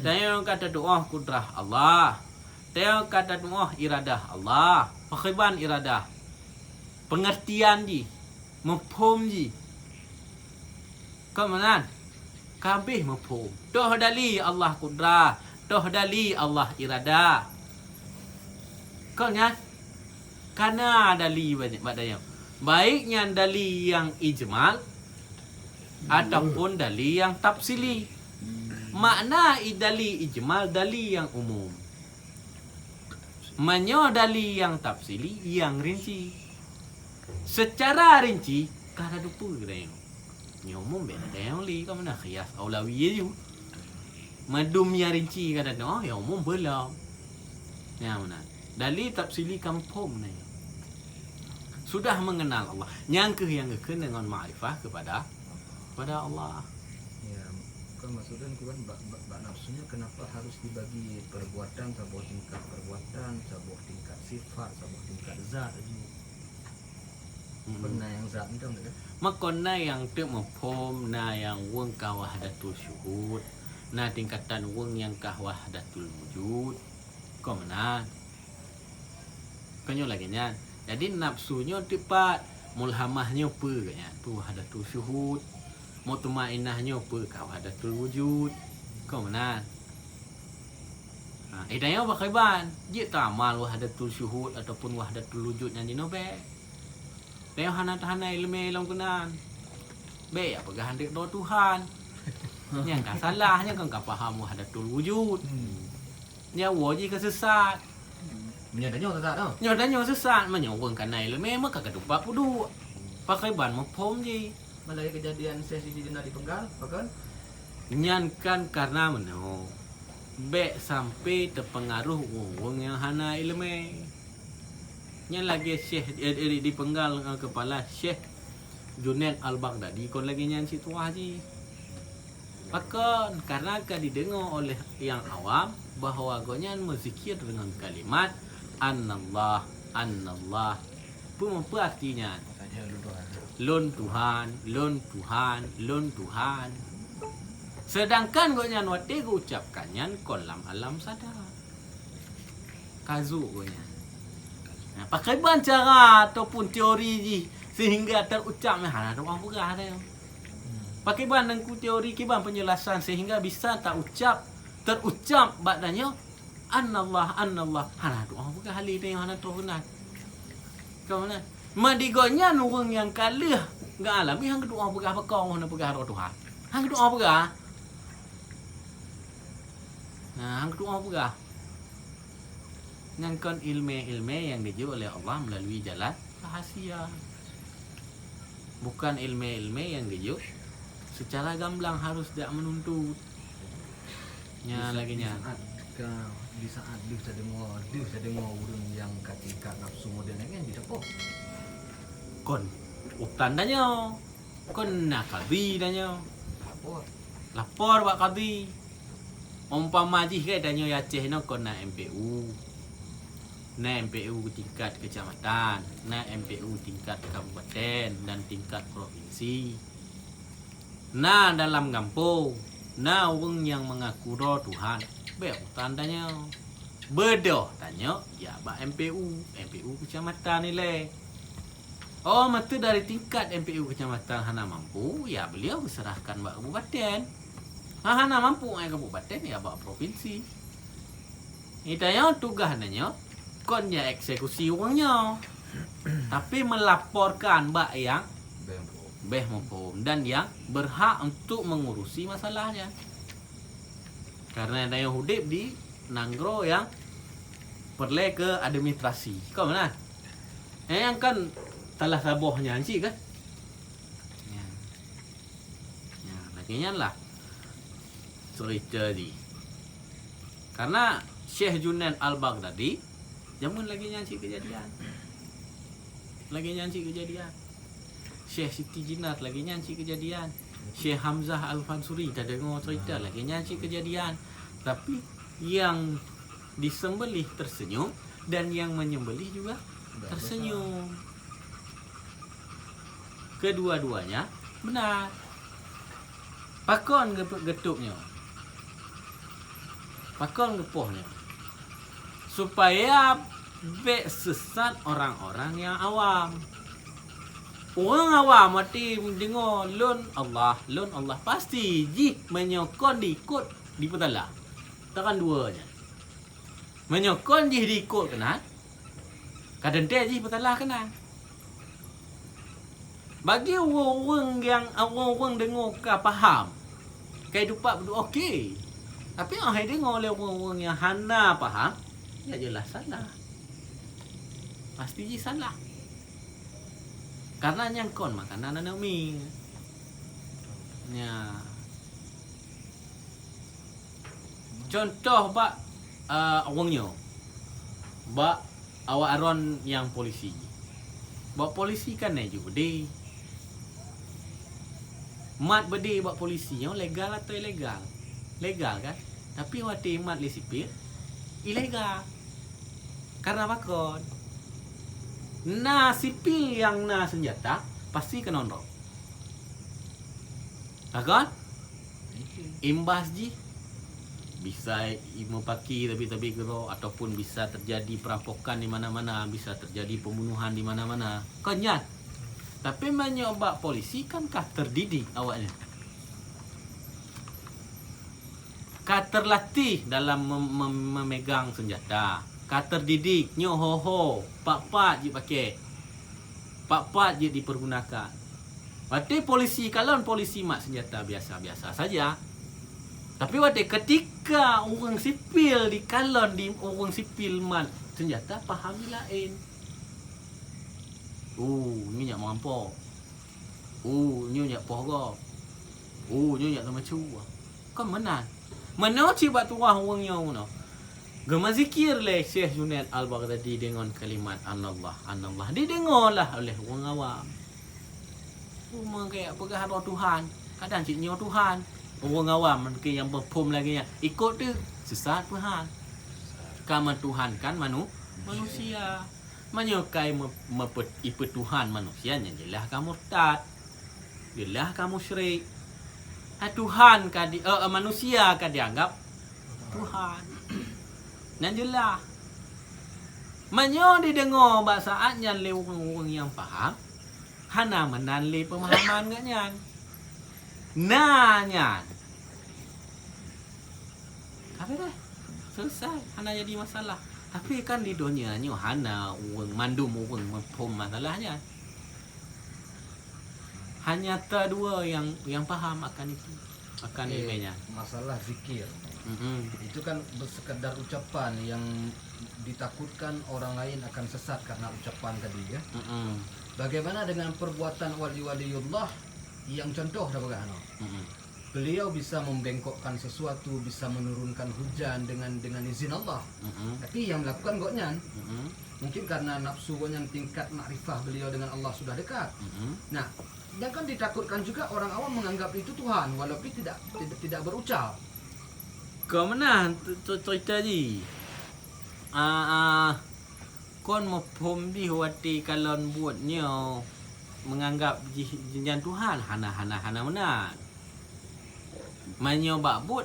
Tanya kata doa kudrah Allah. Tanya kata doa iradah Allah. Pakhiban iradah. Pengertian ji. Mafhum ji. Kau mana? Kabeh mafhum. Toh dali Allah kudrah. Toh dali Allah iradah. Kau ingat? Karena dali banyak badanya. Baiknya dali yang ijmal ataupun dali yang tafsili. Makna dali ijmal dali yang umum. Manyo dali yang tafsili yang rinci. Secara rinci kada dupu gede. Ni umum beda yang li kau mana khiyas aulawi je. Madum yang rinci kada no ya umum belum. Ya mana? Dali tafsili kampung ni. Sudah mengenal Allah. Yang kena dengan ma'rifah kepada Allah. Ya, kan maksudnya kan bak nafsunya kenapa harus dibagi perbuatan, sebuah tingkat perbuatan, sebuah tingkat sifat, sebuah tingkat zat aja. Pernah yang zat itu enggak? Makona yang tu mafhum na yang wong ka wahdatul syuhud, na tingkatan wong yang ka wahdatul wujud. Kau mana? Kanyo lagi nya. Jadi nafsunya tepat, mulhamahnya apa katnya? Tu wahdatul syuhud. Mutmainnahnya apa? Ka wahdatul wujud. Kau mana? Idanya apa kaiban? Dia tamal wahdatul syuhud ataupun wahdatul wujud yang dinobe. Tengok hana ilmu long kunan. Be apakah hendak doa Tuhan? Yang kan salahnya kan kau faham wahdatul wujud. Nya waji kesesat. Menyadanya tak tahu. Nyodanya sesat menyawang kan ilmu memang kagak dupa pudu. Pakai ban mafhum je. Malah kejadian sesi di penggal, bahkan Nyankan karena meno. Be sampai terpengaruh wong yang hana ilmu. Nya lagi Syekh di penggal kepala Syekh Junaid Al-Baghdadi kon lagi nyan situ haji. Maka karena didengar oleh yang awam bahawa gonyan berzikir dengan kalimat Annallah. Apa artinya? Lun Tuhan. Sedangkan gonyan wate ucapkannya kolam alam sadar. Kazu gonyan. Nah, pakai ban cara ataupun teori ji sehingga terucap hana doa pegah ada. Pakai ban dan teori kiban penjelasan sehingga bisa terucap badanya Annallah hana doa bukan hal ini hana tuhunan. Kau mana? Madigonya orang yang kalah enggak alami hang doa bukan apa kau hana bukan doa Tuhan. Hang doa bukan. Nah, hang doa bukan. Ngangkon ilmu yang dijauh oleh Allah melalui jalan rahasia. Bukan ilmu yang dijauh secara gamblang harus tidak menuntut. Nya lagi nya. Di saat dia dengar urang yang ketika nafsu model kan dia apa? Kon utan danyo. Kon nak kadi danyo. Lapor bak kadi. Umpama ji ke danyo Aceh no kon na MPU. Na MPU tingkat kecamatan, na MPU tingkat kabupaten dan tingkat provinsi. Nah dalam kampung, nah wong yang mengaku roh Tuhan, be tandanya bedoh tanya ya ba MPU kecamatan ni le. Oh matu dari tingkat MPU kecamatan hana mampu, ya beliau serahkan ba kabupaten. Hana mampu ai kabupaten ya ba provinsi. Itanya tugas nanya kon ya eksekusi uangnya. Tapi melaporkan mbak yang beh maupun dan yang berhak untuk mengurusi masalahnya. Karena ada yang hudip di Nanggro yang perle ke administrasi. Kau mana? Yang kan telah sabohnya cik kan. Ya. Ya, laginya lah cerita ni. Karena Syekh Junaid Al-Baghdadi zaman lagi nyanyi kejadian. Syekh Siti Jinnah lagi nyanyi kejadian. Syekh Hamzah Al-Fansuri dah dengar cerita lagi nyanyi kejadian. Tapi yang disembelih tersenyum dan yang menyembelih juga tersenyum. Kedua-duanya benar. Pakon getupnya. Pakon gepohnya. Supaya sesat orang-orang yang awam. Orang awam mati dengar lun Allah pasti ji menyokon diikut di petala. Takkan duanya. Menyokon ji diikut kena. Kadang dia ji petala kena. Bagi orang dengar ke faham. Kehidupan berdua okey. Tapi yang hai dengar oleh orang yang hana faham, ya jelas salah. Pasti ji salah. Karena nyangkon makanan anak mi. Ya. Contoh bak orangnya. Bak awak aron yang polisi. Bak polisi kan juga deh. Mat berde bak polisi yang legal atau ilegal? Legal kan? Tapi waktu mat li sipil ilegal. Karena bakon. Na sipil yang na senjata pasti kena ondok. Takkan? Imbas ji bisa imo paki tapi gero ataupun bisa terjadi perampokan di mana-mana, bisa terjadi pembunuhan di mana-mana. Kenyat. Tapi menyoba polisi kan kah terdidik awaknya. Kah terlatih dalam memegang senjata. Kah terdidik nyo ho pak je pakai. Pak je dipergunakan. Waktu polisi kalau polisi mak senjata biasa-biasa saja. Tapi waktu ketika orang sipil di kalon di orang sipil mat senjata fahami lain. Ni nyak merampok. Ni nyak pohon. Ni nyak temacu. Kan menang. Mana cibat tuah orangnya no. Gema zikir le Syekh Junaid Al-Baghdadi dengan kalimat anallah. Didengarlah oleh orang awam. Rumah kayak pegang roh Tuhan. Kadang cik nyo Tuhan. Orang awam mungkin yang berpom lagi ya. Ikut tu sesat Tuhan. Kamu Tuhan kan manusia. Menyokai ikut Tuhan manusianya jelah kamu murtad. Jelah kamu syirik. Tuhan manusia kan dianggap Tuhan. Dan jelah. Menyo didengar saatnya le orang yang faham. Hana menanli pemahaman ganyan. Nanya. Apa dah? Selesai. Hana jadi masalah. Tapi kan di dunia ni hana orang mandum orang mempom masalahnya. Hanya dua yang faham akan itu, akan ilmunya. Masalah zikir. Itu kan sekedar ucapan yang ditakutkan orang lain akan sesat karena ucapan tadi ya. Bagaimana dengan perbuatan wali-waliullah yang contoh dah bagaimana? Beliau bisa membengkokkan sesuatu, bisa menurunkan hujan dengan izin Allah. Tapi yang melakukan goknyan, mungkin karena nafsu goknyan tingkat makrifah beliau dengan Allah sudah dekat. Nah, dan kan ditakutkan juga orang awam menganggap itu Tuhan walaupun tidak berucap. Kau mana cerita ni? Kon mempom di wati kalon buatnya menganggap jinjan Tuhan hana mana. Manyo bakbut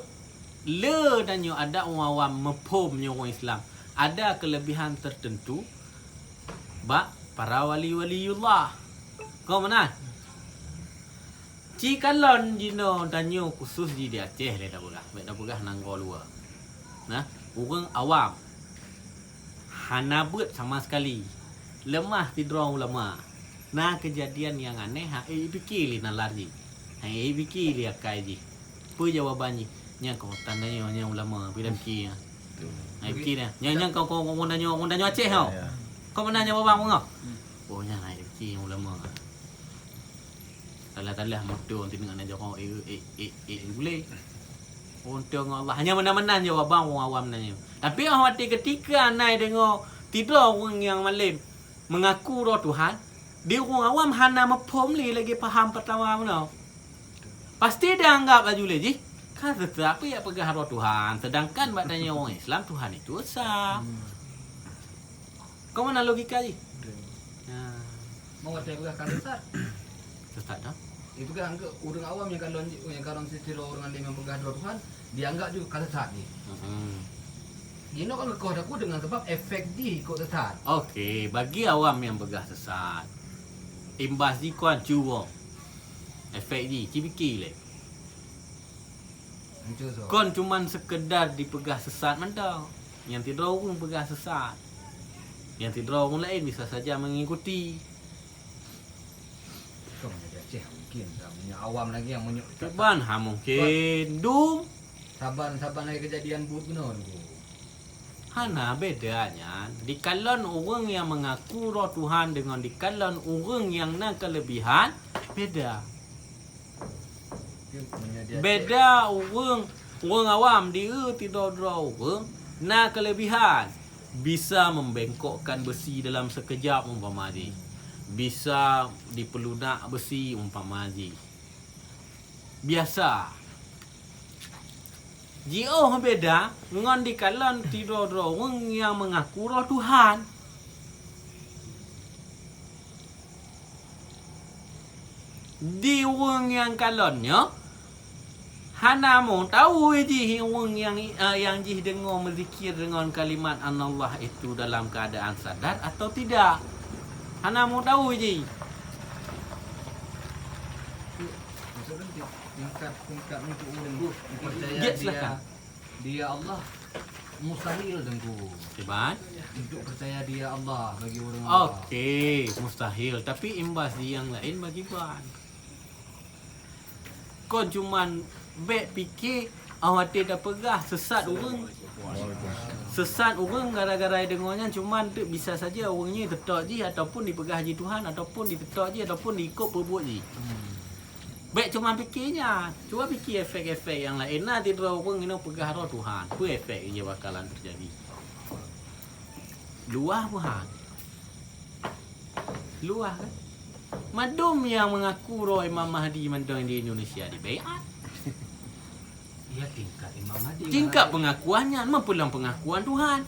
le dan nyo ada orang awam mempomnya orang Islam. Ada kelebihan tertentu bak para wali-waliullah. Kau mana? Cikalon jino dan nyo khusus di Aceh le dah pegah nanggo luar. Nah, orang awam hana but sama sekali. Lemah tidur ulama. Nah, kejadian yang aneh fikir li nalarji. Fikir li akai ji. Apa jawabannya? Nya kau tandanya nya ulama bila fikir. Fikir nya. Nya kau tanya Aceh kau. Kau mana jawab bang kau? Pokoknya naik kecil ulama. Talah-talah motor nanti dengan aja kau boleh. Untung Allah hanya menan-menan je abang orang awam nanya. Tapi awak ketika naik dengar tidak orang yang malim mengaku roh Tuhan, dia orang awam hana mepom lagi faham pertama mana. Pasti dia anggap laju lagi. Kan tetapi ya pegang roh Tuhan. Sedangkan badannya orang Islam Tuhan itu esa. Kau mana logika ni? Mau ada pegang kan sesat. Sesat dah. Itu kan orang awam yang kalau setiap orang yang pegang roh Tuhan dianggap juga kan sesat ni. Ini kan kau aku dengan sebab efek di kau sesat. Okey, bagi awam yang pegang sesat, imbas di kuan cuba. Efek di, cipiki le. Kon cuman sekedar dipegah sesat mandang. Yang tidak orang pegah sesat. Yang tidak orang lain bisa saja mengikuti. Kau menjadi Aceh mungkin punya awam lagi yang menyuk. Cuban ha mungkin dum Saban lagi kejadian but benar tu. hana bedanya di kalangan orang yang mengaku roh Tuhan dengan di kalangan orang yang nak kelebihan beda. Beda orang awam dia tidak roh orang nak kelebihan bisa membengkokkan besi dalam sekejap umpama haji. Bisa dipelunak besi umpama haji. Biasa. Jauh beda dengan di kalangan tidak orang yang mengaku roh Tuhan. Di orang yang kalonnya hana mau tahu je orang yang jih dengar berzikir dengan kalimat Allah itu dalam keadaan sadar atau tidak. Hana mau tahu je. Tingkat untuk orang percaya Ya, silakan. dia Allah mustahil dengku. Tiban? Untuk percaya dia Allah bagi orang Allah. Okey, mustahil. Tapi imbas di yang lain bagi ban. Kau cuman baik fikir awak tidak pegah sesat orang. Sesat orang gara-gara dengarnya cuman bisa saja orangnya tetak je ataupun dipegah je Tuhan ataupun ditetak je ataupun diikut perbuat je. Baik cuma fikirnya. Cuba fikir efek-efek yang lain. Nanti orang ini pegah roh Tuhan. Apa efek yang bakalan terjadi? Luah Tuhan. Luah kan? Madum yang mengaku roh Imam Mahdi mandang di Indonesia di baiat. Ia tingkat Imam Mahdi. Tingkat pengakuannya mempulang pengakuan Tuhan.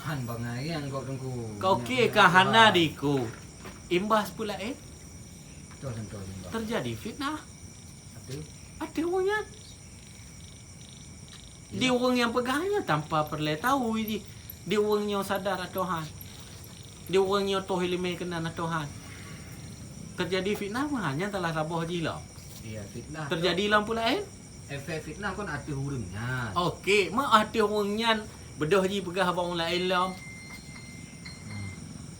Han bangai yang kau dengku. Kau kira hana diku. Imbas pula Contoh. terjadi fitnah. Ada. Ada orangnya. Dia orang yang pegahnya tanpa perlu tahu ini. Dia orang yang sadar Tuhan. Dia orang yang tahu ilmu kenal Tuhan. Terjadi fitnah hanya telah rabah jilah. Iya fitnah. Terjadi lam pula Efek fitnah kan ada hurungnya. Okey, mak ada orangnya bedah ji pegah abang orang lain lam.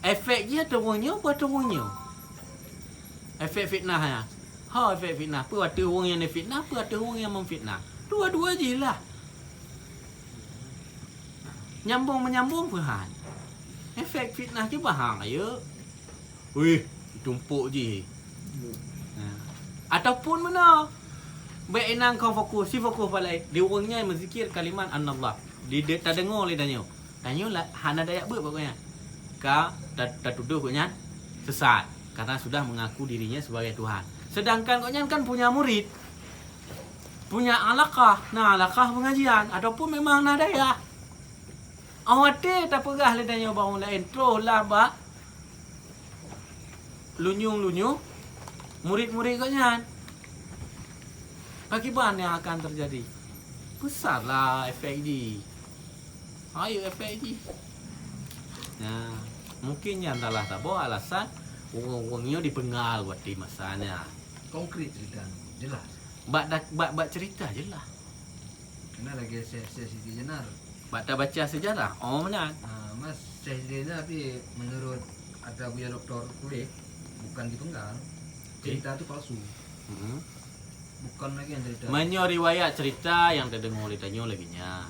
Efek dia ada orangnya apa ada orangnya? Efek fitnah ya. Efek fitnah. Apa ada orang yang fitnah, apa ada orang yang memfitnah. Dua-dua je lah. Nyambung-menyambung Tuhan. Efek fitnah je bahang ya. Wih, tumpuk je. Ataupun mana? Baik enang kau fokus, si fokus palai. Dia orangnya menzikir kalimat Allah. Dia tak dengar oleh Danyo. Danyo lah hana dayak ber pokoknya. Kau tak tuduh koknya sesat karena sudah mengaku dirinya sebagai Tuhan. Sedangkan koknya kan punya murid. Punya alaqah. Nah, alaqah pengajian ataupun memang nadaya. Awak tak pegah le Danyo bang lain. Terus lah ba lunyung-lunyung murid-murid koknya. Bagaimana yang akan terjadi? Besarlah efek ini. Ayo efek ini. Nah, mungkin yang telah tak bawa alasan orang-orangnya dipengal buat di masanya. Konkret cerita jelas. Bak cerita je lah. Kena lagi saya Siti Jenar. Bak tak baca sejarah. Oh mana? Mas saya Siti Jenar tapi menurut ada punya doktor kulit bukan dipenggal. Cerita itu palsu. Bukan lagi yang cerita. Menyo riwayat cerita yang terdengar oleh Tanyo lagi nya.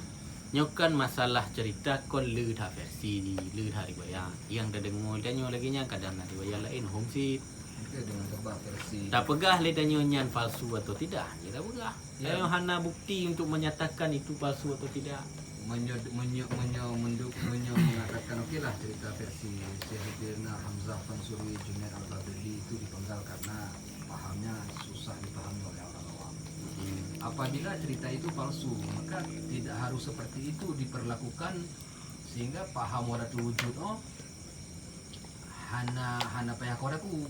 Nyokan masalah cerita kon lu dah versi ni, lu dah riwayat. Yang dah dengar dan nyo lagi nya kadang ada riwayat lain hongsi. Itu dengan tebak versi. Tak pegah le dan nyo nyan palsu atau tidak. Dia tak pegah. Ya. Yang hana bukti untuk menyatakan itu palsu atau tidak. Mengatakan okeylah cerita versi Syekh Hamzah Fansuri Junaid Al-Baghdadi itu dipenggal karena pahamnya susah dipahami oleh orang awam. Apabila cerita itu palsu, maka tidak harus seperti itu diperlakukan sehingga paham wala wujud hana payah kodaku.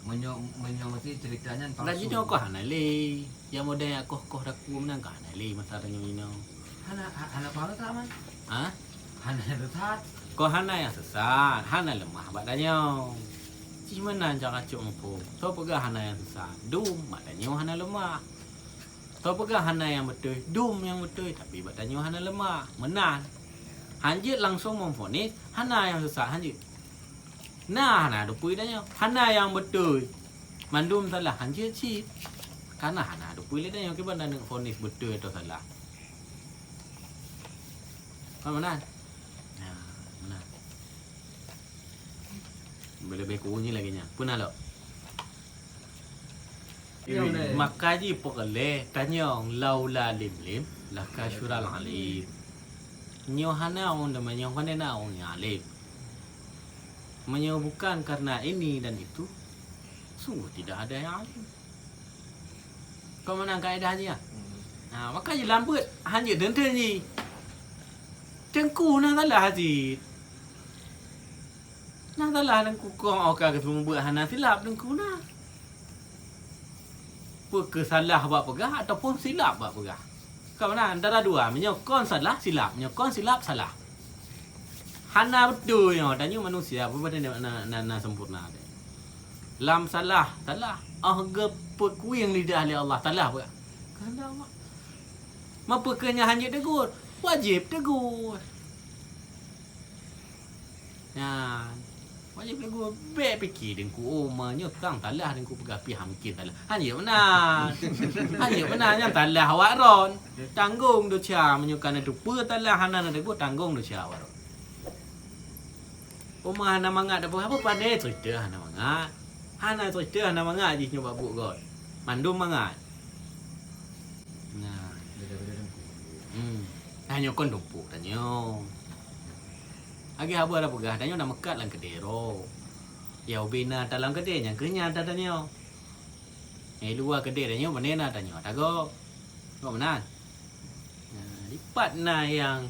Mesti ceritanya palsu. Lagi nyo ko hana le. Yang model koh daku menang ka hana le masalah nyo ino. Hana pala tak man? Ha? Hana retat. Ko hana yang sesat, hana lemah badannya. Gimana cara cuk mampu? Tahu pegah hana yang sesat, dum badannya hana lemah. Tahu pegah hana yang betul, dum yang betul tapi badannya hana lemah. Menang. Hanjit langsung memfonis hana yang sesat hanjit. Nah, hana dupui dannya. Hana yang betul. Mandum salah hanjit cip. Karena hana dupui le dannya ke banda nak fonis betul atau salah. Mana? Nah, mana? Lebih kurangnya lagi nya. Punah lo. Maka ji pokole tanyong laula lim la kasyural alim. Nyo hana on da manyo kan na on ya alim. Menyo bukan karena ini dan itu. Sungguh tidak ada yang alim. Kau menang kaedahnya. Nah, maka je lambat hanya dente ni. Tengku nak salah Aziz. Nak salah dengku kau okey ke semua buat hana silap dengku nak. Apa salah buat pegah ataupun silap buat pegah. Kau mana antara dua menyokon salah silap, menyokon silap salah. Hana betul yo dan you manusia apa benda nak sempurna dia. Lam salah. Harga pekuing lidah oleh Allah salah apa? Kehendak Allah. Mapa kena hanya tegur? Wajib tegur. Ya, wajib tegur. Baik fikir dengku omanya tang talah dengku pegah pihak mungkin talah. Hanya benar. Hanya benarnya talah awak ron. Tanggung dosa menyukan itu pe talah hana nak tegur tanggung dosa awak ron. Omah hana mangat apa pandai cerita hana mangat. Hana cerita hana mangat je nyoba buat god. Mandum mangat. Nah, Beda-beda dengku. Hanya kon tumpuk tanyo. Agi haba dah pegah tanyo nak mekat lang kedero. Ya ubina dalam kedai yang kenyang tanyo. Luar kedai tanyo menena tanyo. Tago. Kau menan. Lipat na yang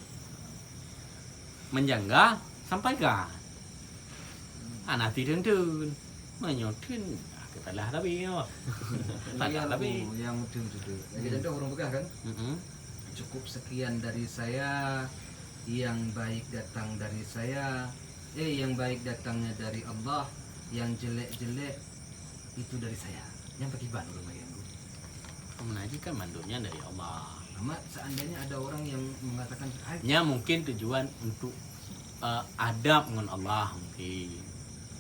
menjanggal sampaikan. Nanti tentun. Menyotun. Ketalah tapi yo. Tak tapi. Yang mudeng tu. Lagi contoh orang pegah kan? Cukup sekian dari saya. Yang baik datang dari saya. Yang baik datangnya dari Allah. Yang jelek-jelek itu dari saya. Yang pakai ban orang bagian tu. Menaji kan mandumnya dari Allah. Amat seandainya ada orang yang mengatakan nya mungkin tujuan untuk adab dengan Allah mungkin.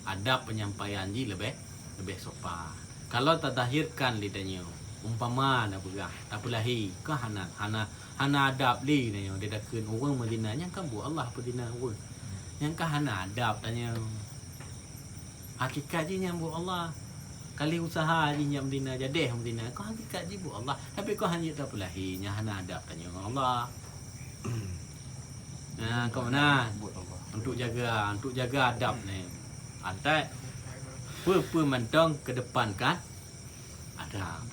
Adab penyampaian ji lebih sopan. Kalau tadahirkan lidahnya umpama nak pegah tak pelahi ke hana adab li nanya dia dah keun orang Madinah yang kan buat Allah apa dina orang. Yang kan hana adab tanya. Hakikat je yang buat Allah. Kali usaha je yang Madinah jadi Madinah kau hakikat je buat Allah. Tapi kau hanya tak pelahi nya hana adab tanya Allah. Nah, kau mana untuk jaga adab ni. Ada apa mentong kedepankan adab.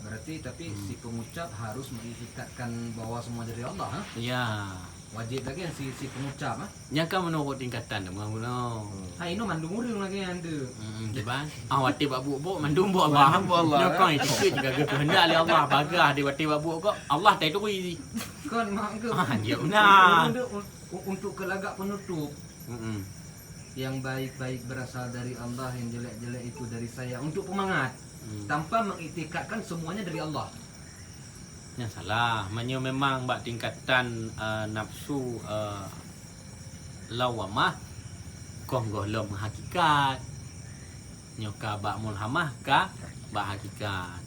Berarti tapi si pengucap harus mengikatkan bahwa semua dari Allah. Ya. Wajib lagi si pengucap. Yang kan menurut tingkatan dengan guna. Ini mandung urang lagi anda. Jeban. Wati bak buk mandum buk Allah. Nyokong itu juga kehendak oleh Allah bagah di wati bak buk kok. Allah tak tui. Kan mak ke. Ya benar. Untuk kelagak penutup. Yang baik-baik berasal dari Allah, yang jelek-jelek itu dari saya. Untuk penyemangat. Tanpa mengiktikadkan semuanya dari Allah. Yang salah. Menyo memang bak tingkatan nafsu lawamah. Kong golong hakikat. Nyoka bak mulhamah ka bak hakikat.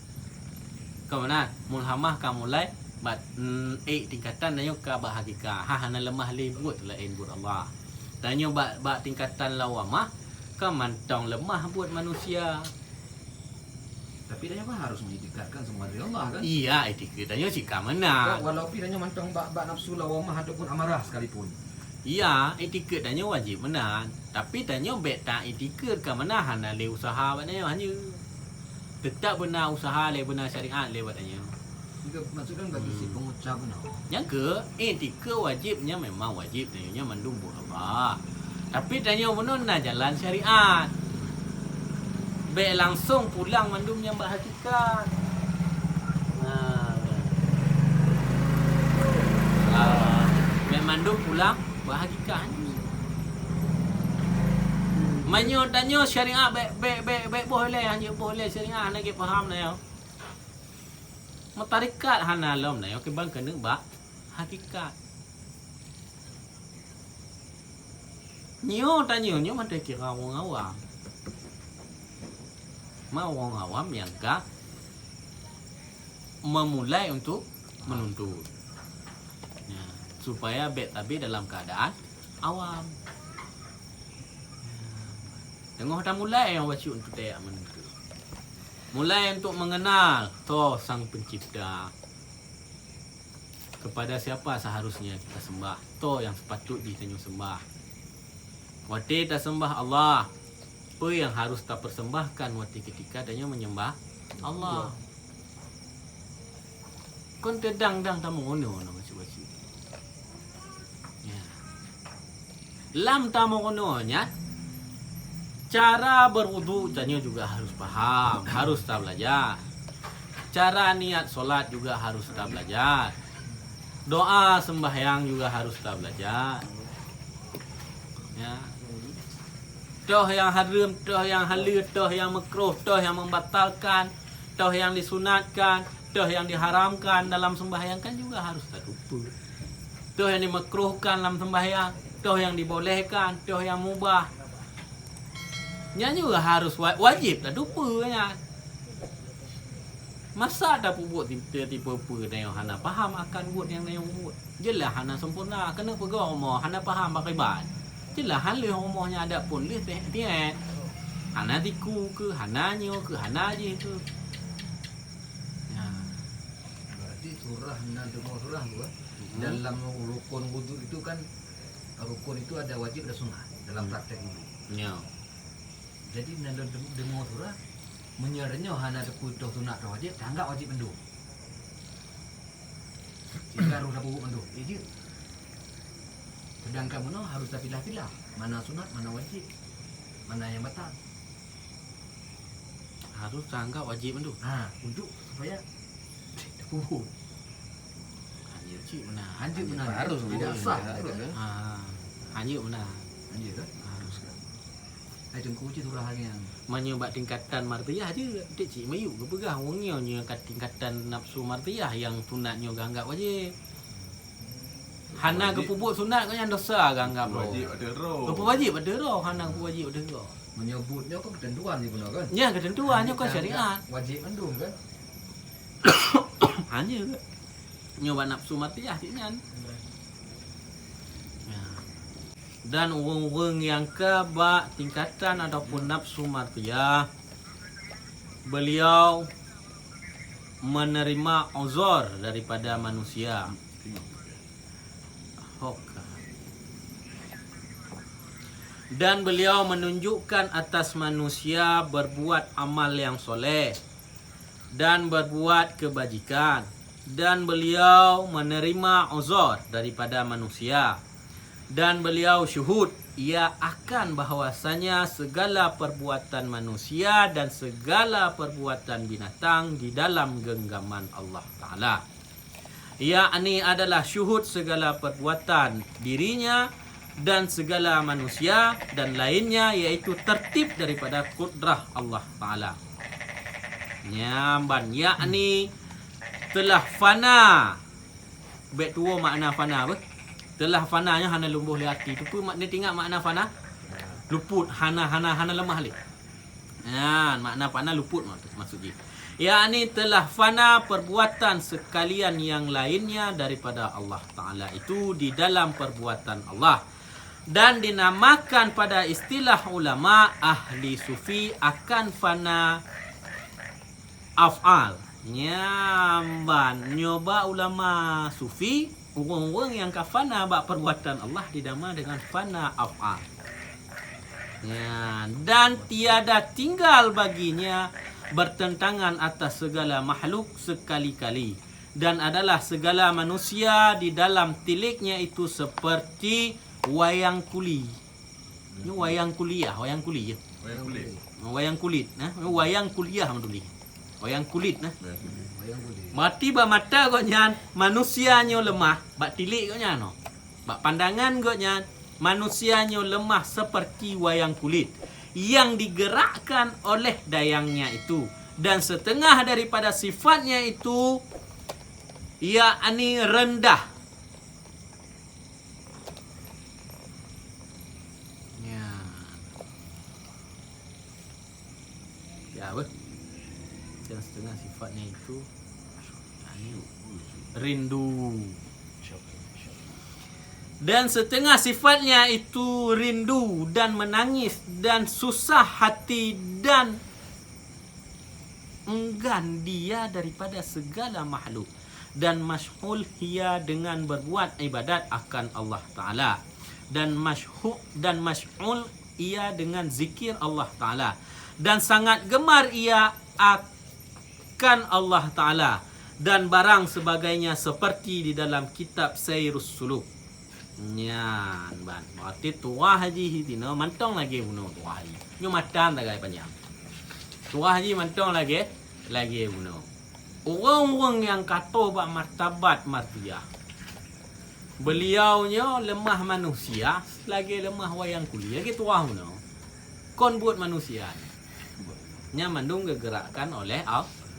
Kau mana? Mulhamah ka mulai bat tingkatan danyo ka bahagika. Hana lemah le buat lain buat Allah. Danyo ba tingkatan lawamah ka mantong lemah buat manusia. Tapi dia harus mengitikadkan semua dari Allah kan? Iya, etika danyo jika mana. Walaupun dia mantong bak nafsu lawamah ataupun amarah sekalipun. Iya, etika danyo wajib menan. Tapi danyo bet tak etika ka mana hana le usaha batnya hanya tetap benar usaha le benar syariat le batnya. Juga maksudnya bagi si pengucap no. Yang ke etika wajibnya memang wajib danyo mandum buat Allah. Tapi danyo benar nak jalan syariat. Be langsung pulang mandum yang berhakikat. Be mandum pulang berhakikat. Manyo danyo syariat be boleh hanya boleh syariat nak ke faham na yo. Matarikat hana lom na yo ke bang kena ba hakikat. Nyo tanyo nyo mate kira wong awam. Mau orang awam yang gak memulai untuk menuntut ya, supaya bet tapi dalam keadaan awam tengok dah mulai yang wajib untuk dia menuntut, mulai untuk mengenal toh sang pencipta, kepada siapa seharusnya kita sembah, toh yang sepatutnya kita sembah. Wati tak sembah Allah, apa yang harus tak persembahkan waktu ketika adanya menyembah Allah. Kon tedang-dang tamu ngono no macam-macam. Ya. Lam tamu ngono nya. Cara berwudu tanya juga harus paham, harus tak belajar. Cara niat solat juga harus tak belajar. Doa sembahyang juga harus tak belajar. Ya. Toh yang haram, toh yang halal, toh yang makruh, toh yang membatalkan, toh yang disunatkan, toh yang diharamkan dalam sembahyang kan juga harus tak lupa. Toh yang dimakruhkan dalam sembahyang, toh yang dibolehkan, toh yang mubah. Nya juga harus wajib tak lupa nya. Masa dah buat tiba-tiba yang hana faham akan buat yang lain buat. Jelah hana sempurna, kena pegang rumah, hana faham pakai ban. Jelah hal rumahnya ada pun lih tiat. Hana tiku ke, hana nyo ke, hana je ke. Ya. Berarti surah dengar surah gua. Dalam rukun wudu itu kan rukun itu ada wajib ada sunat dalam praktek wudu. Ya. Jadi dalam dengar surah menyernya hana tekut sunat wajib, tanggap wajib mendung. Jika harus dapat mendung. Jadi sedangkan mana harus pilih-pilih mana sunat, mana wajib, mana yang batal. Harus tanggap wajib itu. Untuk supaya kubur. Hanya cik mana? Hanya benar. Harus tidak sah. Hanya mana? Hanya kan? Harus kan. Ai tengku cik surah yang Menyebab tingkatan martiyah je dia cik mayu ke pegang wongnya kat tingkatan nafsu martiyah yang sunatnya ganggap wajib. Hana ke pupuk sunat kan yang dosa ganggap Wajib ada roh. Apa wajib ada roh, hana ke wajib ada roh. menyebutnya kan ketentuan ni benar kan? Ya ketentuannya kan syariat. Wajib mendung kan? Hanya ke nyoba nafsu martiyah kan. Ya. Dan orang-orang yang ke tingkatan ataupun nafsu martiyah, beliau menerima uzur daripada manusia. Dan beliau menunjukkan atas manusia berbuat amal yang soleh dan berbuat kebajikan, dan beliau menerima uzur daripada manusia, dan beliau syuhud ia akan bahwasanya segala perbuatan manusia dan segala perbuatan binatang di dalam genggaman Allah Ta'ala. Ia adalah syuhud segala perbuatan dirinya dan segala manusia dan lainnya, yaitu tertib daripada kudrah Allah Ta'ala. Nyamban yakni telah fana. Bet tua makna fana apa? Telah fananya hana lumbuh li hati. Tu pun makna tinggal makna fana. Luput hana lemah li. Makna fana luput maksud dia. yakni telah fana perbuatan sekalian yang lainnya daripada Allah Ta'ala itu di dalam perbuatan Allah. Dan dinamakan pada istilah ulama ahli sufi akan fana af'al. Nyamban nyoba ulama sufi orang-orang yang kafana bak perbuatan Allah dinama dengan fana af'al. Ya, dan tiada tinggal baginya bertentangan atas segala makhluk sekali-kali, dan adalah segala manusia di dalam tiliknya itu seperti wayang kuli. Ini wayang kuliah, wayang kuli ya. Wayang kulit. Wayang kulit, nah. Wayang kuliah maduli. Wayang kulit nah. Wayang kulit. Mati ba mata kau nyan, manusianya lemah, bak tilik kau nyan no. Bak pandangan kau nyan, manusianya lemah seperti wayang kulit yang digerakkan oleh dayangnya itu, dan setengah daripada sifatnya itu yakni rendah. Ya apa? Dan setengah sifatnya itu yakni rindu. Dan setengah sifatnya itu rindu dan menangis dan susah hati dan enggan dia daripada segala makhluk, dan masyhul ia dengan berbuat ibadat akan Allah Ta'ala, dan masyhul ia dengan zikir Allah Ta'ala, dan sangat gemar ia akan Allah Ta'ala dan barang sebagainya seperti di dalam kitab Sayrus Suluk. Nyan ban berarti tua haji hitino mantong lagi bunuh tua haji nyo matan tak gaya panjang tua haji mantong lagi bunuh orang-orang yang kata bak martabat martiyah beliaunya lemah manusia lagi lemah wayang kuliah lagi tua bunuh kon buat manusia nya mandung gegerakkan oleh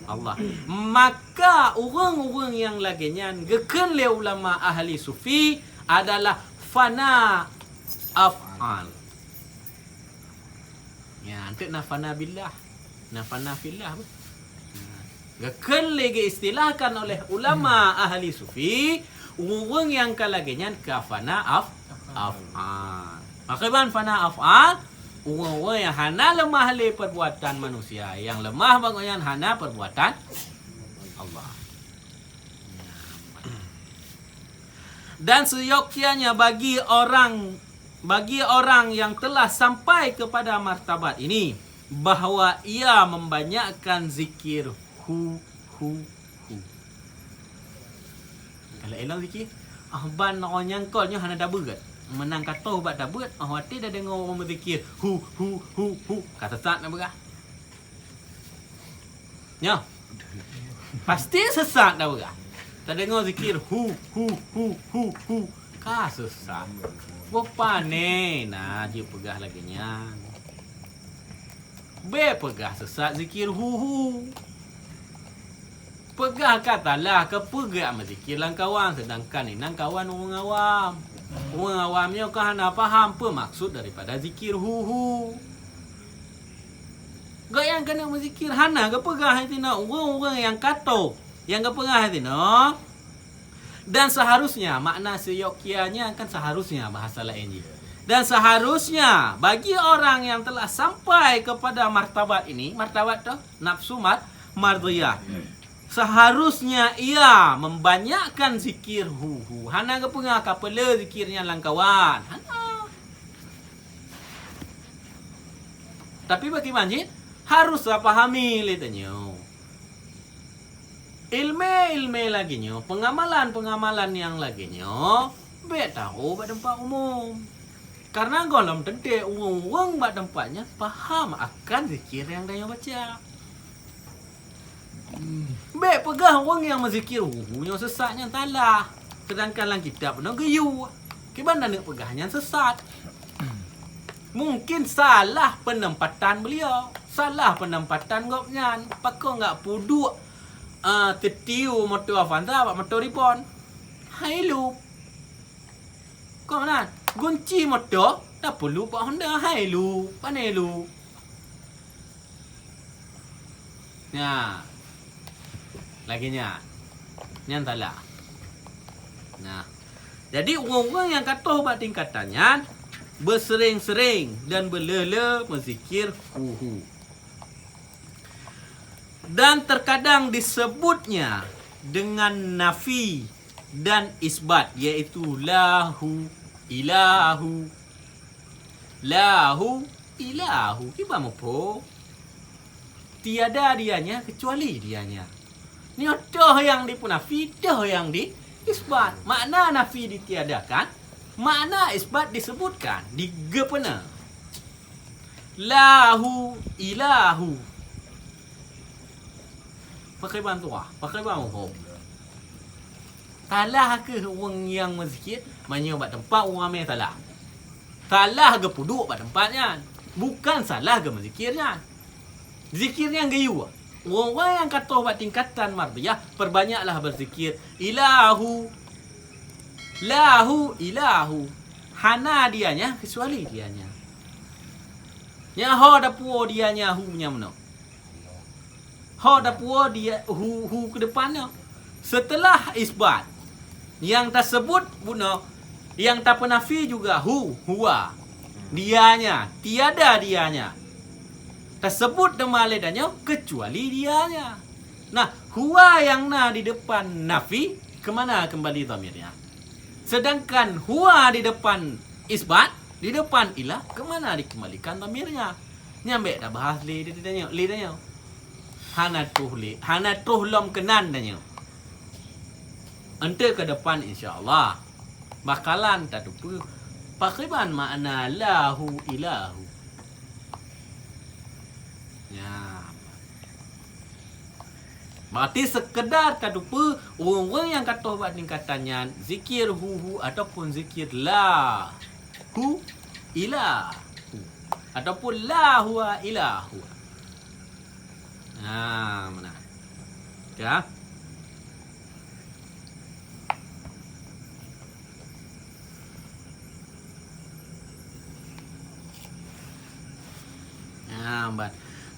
Allah. Maka orang-orang yang laginya geken le ulama ahli sufi adalah fana af'al. Ya, antuk na fana billah. Na fana fillah. Geken lagi istilahkan oleh ulama ahli sufi orang yang kalaginya ka fana af'al. Maka ban fana af'al orang yang hana lemah le perbuatan manusia, yang lemah bangunan hana perbuatan Allah. Dan seyogyanya bagi orang yang telah sampai kepada martabat ini bahawa ia membanyakkan zikir hu. Kalau elang zikir ban orang nyangkolnya hana dah berat. Menang kata ubat dah berat, hati dah dengar orang berzikir hu. Kata sesat nak berah. Ya. Pasti sesat dah berah. Tak dengar zikir hu. Ka sesat. Bapa ni nah dia pegah lagi nya. Be pegah sesat zikir hu. Pegah katalah ke pegah zikir lang kawan, sedangkan ni nang kawan orang awam. Orang awamnya kan faham apa maksud daripada zikir hu. Gak yang kena berzikir hana ke pegah hati nak orang-orang yang kata yang ke pegah hati no. Dan seharusnya makna seyogyanya kan seharusnya bahasa lain je. Dan seharusnya bagi orang yang telah sampai kepada martabat ini, martabat tu nafsu mardiyah. Seharusnya ia membanyakkan zikir hu. Hana ke pengah kapela zikirnya langkawan. Hana. Tapi bagi manjid haruslah pahami letanya. Ilmu lagi nyo, pengamalan yang lagi nyo, bet tahu pada tempat umum. Karena golong tentu orang pada tempatnya faham akan zikir yang dia baca. Baik pegah orang yang berzikir yang sesatnya talah. Sedangkan dalam kitab pun geyu. Kibana nak pegahnya sesat. Mungkin salah penempatan beliau. Salah penempatan gopnya. Pakau enggak puduk tetiu motor Avanza pak motor Ripon. Hai lu. Kau mana? Gunci motor tak perlu pak Honda. Hai lu. Pandai lu. Ya. Laginya. Nyan salah. Nah. Jadi orang-orang yang kata ubat tingkatannya bersering-sering dan berlela berzikir hu. Dan terkadang disebutnya dengan nafi dan isbat, iaitu lahu ilahu. Lahu ilahu. Iba apa? Tiada dianya kecuali dianya. Ni dah yang dipunafi, dah yang di isbat. Makna nafi ditiadakan, makna isbat disebutkan, digepena. Lahu ilahu. Pakai bantuah, pakai bantuah. Salah ke orang yang berzikir, maknanya buat tempat orang ramai salah. Salah ke duduk pada tempatnya. Bukan salah ke berzikirnya. Zikirnya gayu. Orang yang kata buat tingkatan mardiyah, perbanyaklah berzikir ilahu. Lahu ilahu. Hana dianya kecuali dianya. Nya ho da puo dianya hu nya mana? Ho da puo dia hu ke depannya. Setelah isbat yang tersebut buno, yang tak penafi juga huwa. Dianya, tiada dianya. Tersebut nama ledanya kecuali dianya. Nah, huwa yang di depan nafi, kemana kembali dhamirnya? Sedangkan huwa di depan isbat, di depan ilah, kemana dikembalikan dhamirnya? Nyambe dah bahas li tanya. Hana tuh lom kenan tanya. Ente ke depan insya-Allah bakalan tak lupa pakaiban makna lahu ilahu. Ya. Berarti sekedar tak lupa orang-orang yang kata buat tingkatannya zikir hu ataupun zikir la hu ilahu ataupun la huwa ilahu. Nah, mana? Ya.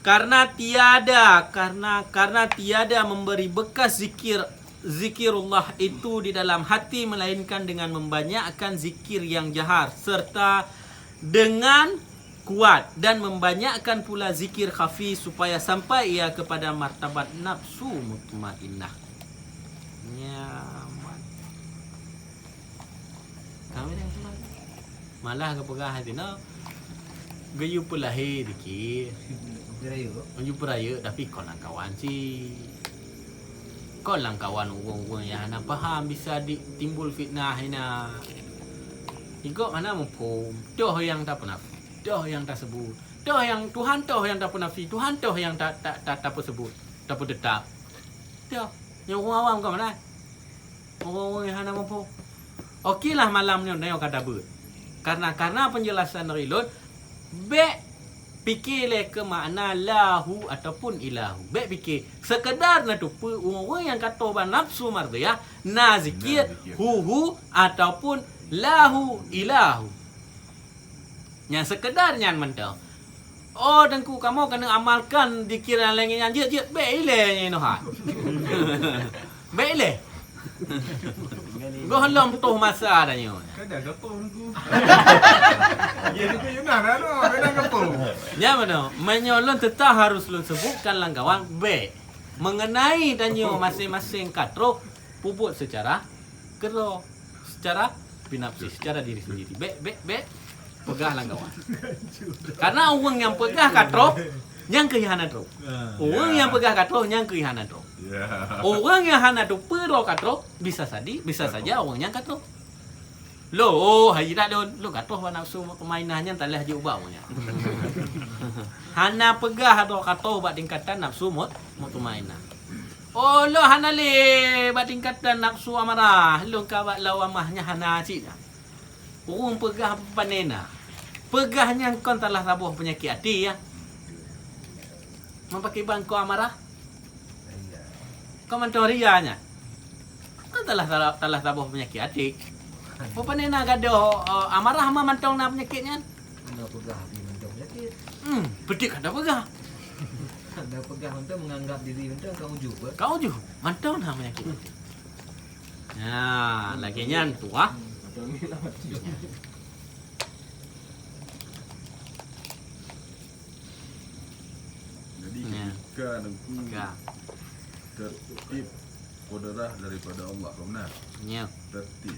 Karena tiada memberi bekas zikirullah itu di dalam hati melainkan dengan membanyakkan zikir yang jahar serta dengan kuat dan membanyakkan pula zikir khafi supaya sampai ia kepada martabat nafsu mutmainnah. Nyaman. Kami dah pulang. Malah kepegah hati no. Gayu pelahir dikit. Jumpa raya tapi kau lang kawan si. Kau lang kawan orang-orang yang nak faham bisa timbul fitnah ina. Ikut mana mumpung. Doh yang tak pernah. Doh yang tak sebut. Doh yang Tuhan doh yang tak pernah fi. Tuhan doh yang tak sebut. Tak pun tetap. Doh. Yang orang awam kau mana? Orang-orang yang nak mumpung. Okeylah malam ni nak kata ber. Karena penjelasan rilun fikirlah ke makna lahu ataupun ilahu. Fikir sekedar nak tupa orang yang kata ban nafsu mardiyah na zikir hu ataupun lahu ilahu. Yang sekedar nyan mentau. Oh dengku kamu kena amalkan zikir yang lain yang je baiklah ni noh. Baiklah. Gua lom tuh masa adanya. Kada gapo aku. Ya tu Yunan ada, kada gapo. Ya mana? Menyolon tetap harus lu sebutkan langkawan B. Mengenai danyo masing-masing katro pupuk secara kero, secara binafsi, secara diri sendiri. B. Pegah langkawan. Karena orang yang pegah katro yang kehianan tro. Orang yang pegah katro yang kehianan tro. Orang yang hana tu pero katro bisa saja orang yang katro. Lo hai dak don lo katro nafsu permainannya talah je ubahnya. Hana pegah atau katro buat tingkatan nafsu mutmainah. Oh lo hana le buat tingkatan nafsu amarah. Lo ka buat lawamahnya hana cik. Orang pegah panena. Pegahnya kau talah tabuh penyakit hati ya. Mempakai bangku amarah. Kau mantau rianya. Kan telah tabuh penyakit hati. Apa ni nak gaduh amarah mah mantau nak penyakitnya? Mana pegah hati mantau penyakit. Pedik ada pegah. Anda pegang untuk menganggap diri untuk kau ujub. Kau ju, mantau namanya kita. Nah, lagi nyan tu ah. Jadi Ya. ketika nanti Ka, tertib kudrah daripada Allah, benar? nya. Tertib.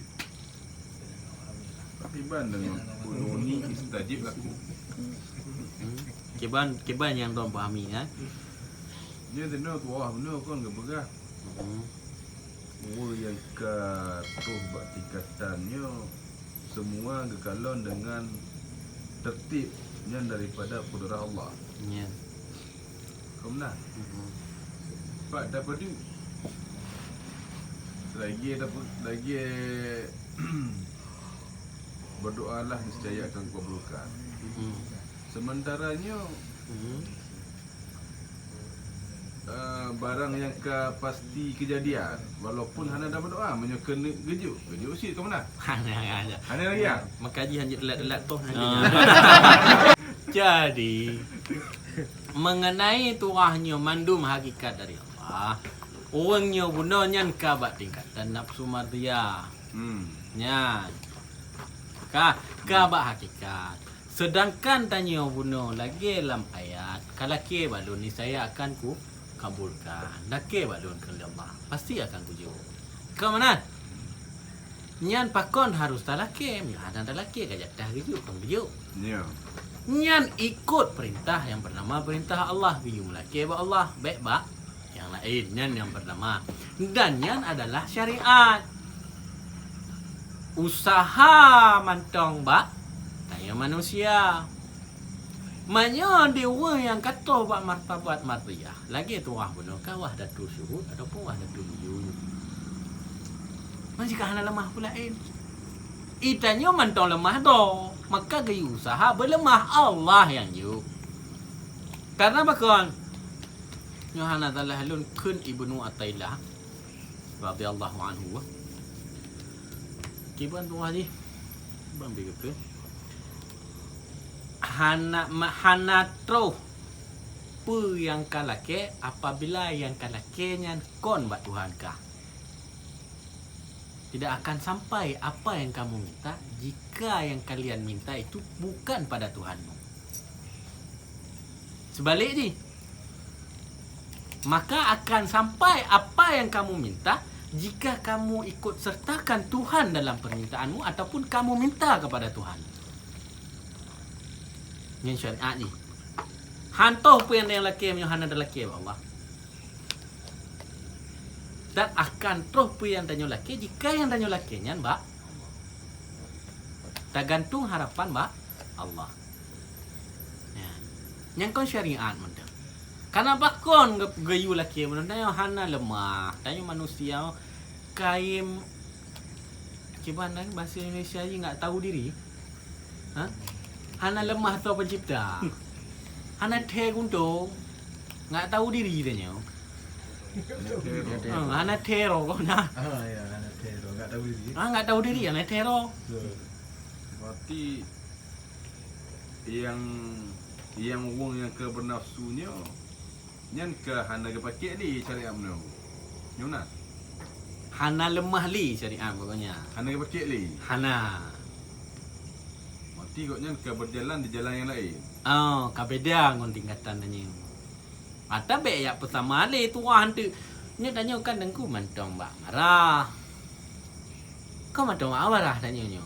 Tertiban dengan uduni istajib laku. Kiban yang dong pahami kan. Dia tenau tu Allah benar kan ke begah. Orang yang katuh buat tingkatannya semua gekalon dengan tertib yang daripada kudrah Allah. Nya. Kau benar? Pak dapat tu lagi berdoalah niscaya akan kabulkan. Sementaranya barang yang pasti kejadian walaupun hana dah berdoa menyo kena gejuk usit kau benar? Hanya aja. Hana lagi ya? Makaji hanya delat-delat toh hanya. Jadi mengenai turahnya mandum hakikat dari Allah, orangnya gunanya kabat tingkatan nafsu mardia. Nya. Kabat hakikat. Sedangkan tanya guna lagi dalam ayat, kalau ke balun ni saya akan ku kabulkan. Nak ke balun ke lemah, pasti akan kuju. Kau mana? Nyan pakon harus talake, ada talake kajak dah gitu kan begitu. Ya. Nyan ikut perintah yang bernama perintah Allah. Bium laki ba Allah, baik ba. Yang lain nyan yang bernama. Dan nyan adalah syariat. Usaha mantong ba tanya manusia. Manya dia orang yang kata buat martabat martiyah. Lagi tu wah benar kawah datu syuhud ataupun wah datu wujud. Masih kahana lemah pula Itanya mantong lemah do. Maka gaya usaha berlemah Allah yang yuk. Karena bakon Yohana Zalahalun kun ibnu Atailah radhiyallahu anhu. Kiban tu haji. Bang begitu. Hana tro pu yang kalake apabila yang kalakenya kon bak Tuhan kah. Tidak akan sampai apa yang kamu minta jika yang kalian minta itu bukan pada Tuhanmu. Sebalik ni. Maka akan sampai apa yang kamu minta jika kamu ikut sertakan Tuhan dalam permintaanmu ataupun kamu minta kepada Tuhan. Ini syariat ni. Hantoh pun yang lelaki yang hana lelaki Allah. Dan akan terus pun yang tanya lelaki jika yang tanya lelaki nyan mbak tergantung harapan mbak Allah. Ya. Yang kau syariat menda. Karena bakon gayu lelaki menda yang hana lemah, tanya manusia kaim gimana bahasa Indonesia je enggak tahu diri. Ha? Hana lemah tu pencipta. Hana te guntung. Enggak tahu diri tanya. Hana tero kau nak. Ya, anak tero enggak tahu diri. Enggak tahu diri hana tero. Berarti yang wong yang ke bernafsunya nyan ke hana ke pakai ni syariat mana? Nyona. Hana lemah li syariat pokoknya. Hana ke pakai ni. Hana. Berarti kau nyan ke berjalan di jalan yang lain. Oh, kabeda ngon tingkatan tanya. Ada be ya pertama le tuan tu. Nya tanya kan dengku mantong bak marah. Kau mantong marah tanya nyo.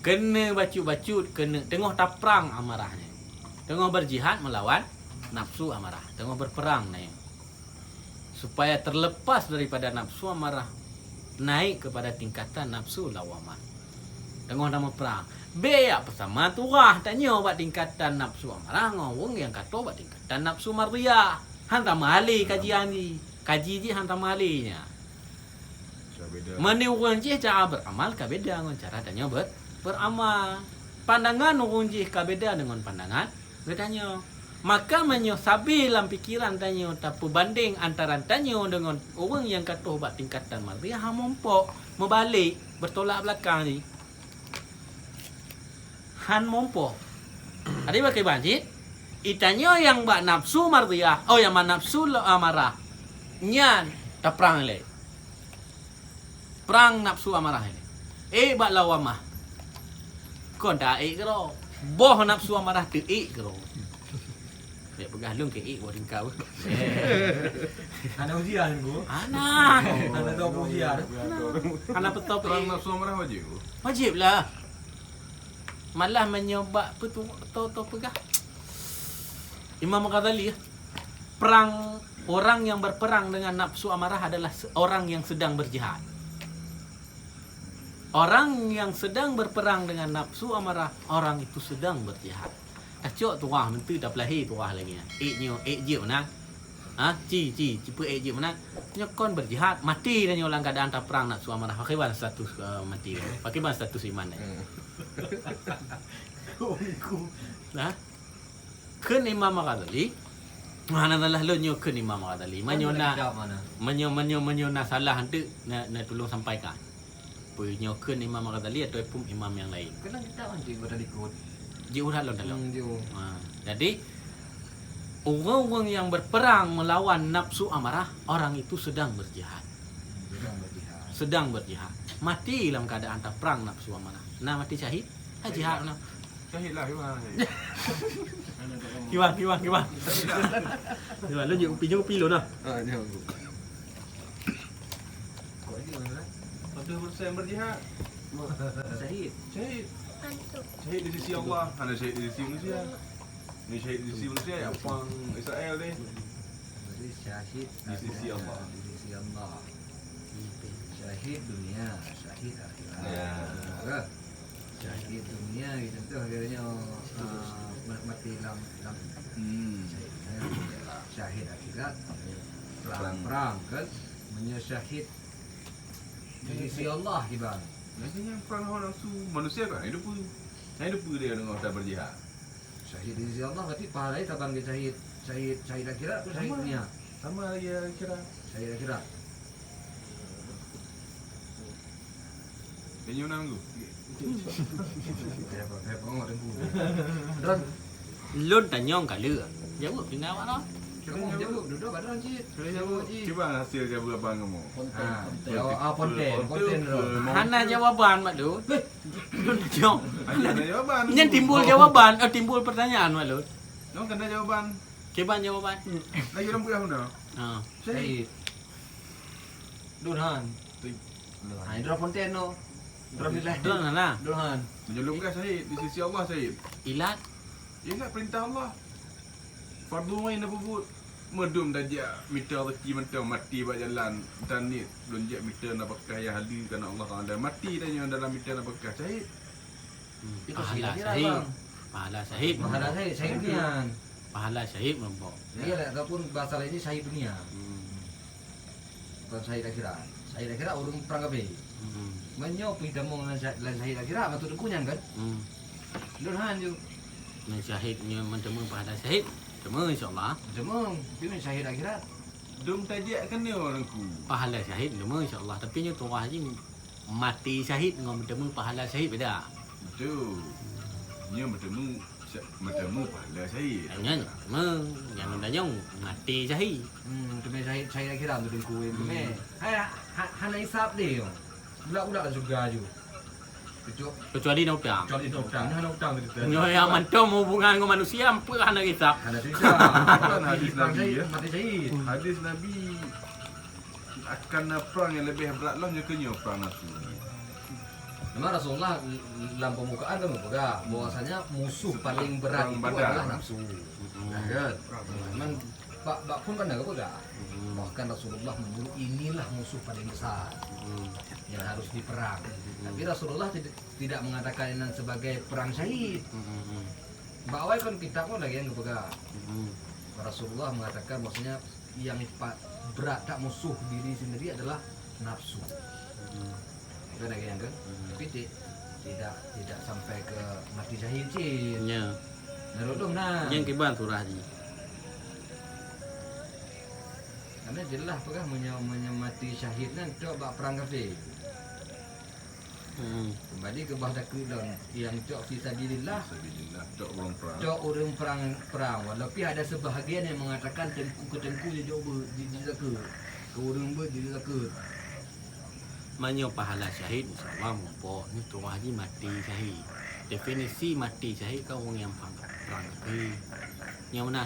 Kena bacut-bacut, kena tengah taprang amarahnya. Tengah berjihad melawan nafsu amarah. Tengah berperang tanya. Supaya terlepas daripada nafsu amarah, naik kepada tingkatan nafsu lawamah. Tengah nama perang. Beyak pertama turah tanya buat tingkatan nafsu amarah ngawang yang kata buat tingkatan nafsu mariyah. Hantar mahali kajian ni. Kaji je hantar mahalinya. Beda. Mana orang je cara beramal kabeda dengan cara tanya beramal. Pandangan orang je kabeda dengan pandangan bedanya. Maka menyo sabi dalam pikiran tanya tak banding antara tanya dengan orang yang kata buat tingkatan mariyah mompok membalik bertolak belakang ni. Han mompo. Ada pakai banjir. Itanyo yang bak nafsu mardiyah. Oh yang nafsu amarah. Nyan ta perang le. Perang nafsu amarah le. Bak lawamah. Kon da kero. Boh nafsu amarah tu kero. Lek pegah lung ke boring kau. Ana ujian gua. Anak. Ana tahu ujian. Anak betul Perang nafsu amarah wajib. Wajib lah. Malah menyoba betul pegah. Imam Ghazali perang orang yang berperang dengan nafsu amarah adalah orang yang sedang berjihad. Orang yang sedang berperang dengan nafsu amarah, orang itu sedang berjihad. Kacok tuah mentu dah pelahir tuah lagi. Je mana? Ci cipu je mana? Nyokon berjihad, mati dan nyolang keadaan tak perang nafsu amarah. Pakai ban status mati. Pakai ban status iman. Nah. Ken Imam Ghazali mana lah lo nyo ken Imam Ghazali manyona manyona salah hantu na tolong sampaikan punyo ken Imam Ghazali atau pun imam yang lain Kena kita kan juga tadi ikut. ji urat lo dalam Jauh. jadi orang-orang yang berperang melawan nafsu amarah orang itu sedang berjihad sedang berjihad mati dalam keadaan tak perang nafsu amarah nah mati syahid jihad nah Syahid lah Kiwan. Kiwan lo upi lo nah. Jangan. 100% berjihad. Syahid. Syahid di sisi Allah. Ada syahid di sisi manusia. Ni syahid di sisi manusia yang perang Israel ni. Jadi syahid Di sisi ada Allah. Di sisi Allah. Syahid dunia, syahid akhirat. Ya. Syahid dunia itu tu akhirnya mati dalam syahid akhirat perang kan menyesyahid di sisi Allah gimana? Biasanya perang hawa nafsu manusia kan hidup dia dengan tak berjihad. Syahid di sisi Allah berarti pahalanya tabang ke syahid akhirat atau syahid dunia? Sama lagi kira. Syahid akhirat. Tanya mana minggu? Saya pengok tempu. Dan Lun tanyong kala. Jawab tinggal awak noh. kamu jauh duduk badan cik. Cuba hasil jawab abang kamu. Jawab konten tu. Hana jawaban mak lu. Lun tanyong. Ada jawaban. Nyen timbul jawaban, timbul pertanyaan mak lu. No kena jawaban. Keban jawaban. Lagi orang puyah dah. Ha. Syahid. Dunhan. Hai drop konten tu. Drop di live. Tuan mana? Dunhan. Menyelumkan syahid di sisi Allah syahid. Ilat. Ingat perintah Allah. Fardu main apa buat? Medum dajak mita rezeki mentau mati bak jalan dan ni belum jak mita nak pakai yang hadir kerana Allah Taala mati dan yang dalam mita nak pakai syahid. Pahala syahid. Pahala syahid. Pahala syahid dunia. Pahala syahid membok. Dia lah ataupun bahasa lain ni syahid dunia. Bukan syahid akhirat. Syahid akhirat urung perang kabeh. Menyo pindah mau syahid akhirat matut kunyan kan? Dunhan je. Nan syahidnya mentemu pahala syahid. Temu insya-Allah. Demang, dia syahid akhirat. Dum tajak kena orangku. Pahala syahid temu insya-Allah. Tapi nya tuah je mati syahid dengan bertemu pahala syahid beda. Betul. Nya bertemu pahala syahid. Nya yang tanyong mati syahid. Demi syahid akhirat tu dengku demi. Hana hisap dia. Budak-budak juga ju. Kecuali nak utang. Kecuali hana utang kita. Nyo yang mantom hubungan dengan manusia apa hana kisah. Hana tidak. Kan hadis Nabi ya. Mati syahid. Hadis Nabi akan perang yang lebih berat lah nyakanya perang nafsu. Memang Rasulullah dalam pembukaan kan berpegang bahwasanya musuh paling berat itu badan. adalah nafsu. Nah, kan? Memang bak pun kan ada berpegang. Bahkan Rasulullah menyuruh inilah musuh paling besar yang harus diperang. Tapi Rasulullah tidak mengatakan ini sebagai perang syahid. Bawa kan kita pun lagi yang berpegang. Rasulullah mengatakan maksudnya yang berat tak musuh diri sendiri adalah nafsu. Kan lagi yang kan? Tapi tidak sampai ke mati syahid sih. Nya. Narudum nah. Yang kiban surah ni. Karena jelas pegang menyemati syahid nan tu bak perang kafir. Kembali ke bahasa kedon yang cok fisabilillah, Alhamdulillah. Dok orang perang. cok orang perang. Walaupun ada sebahagian yang mengatakan tengku je jok dizaka. Ke orang dizaka. Manyo pahala syahid insya-Allah mumpuk ni tu haji mati syahid. Definisi mati syahid kau orang yang perang negeri. Yang mana?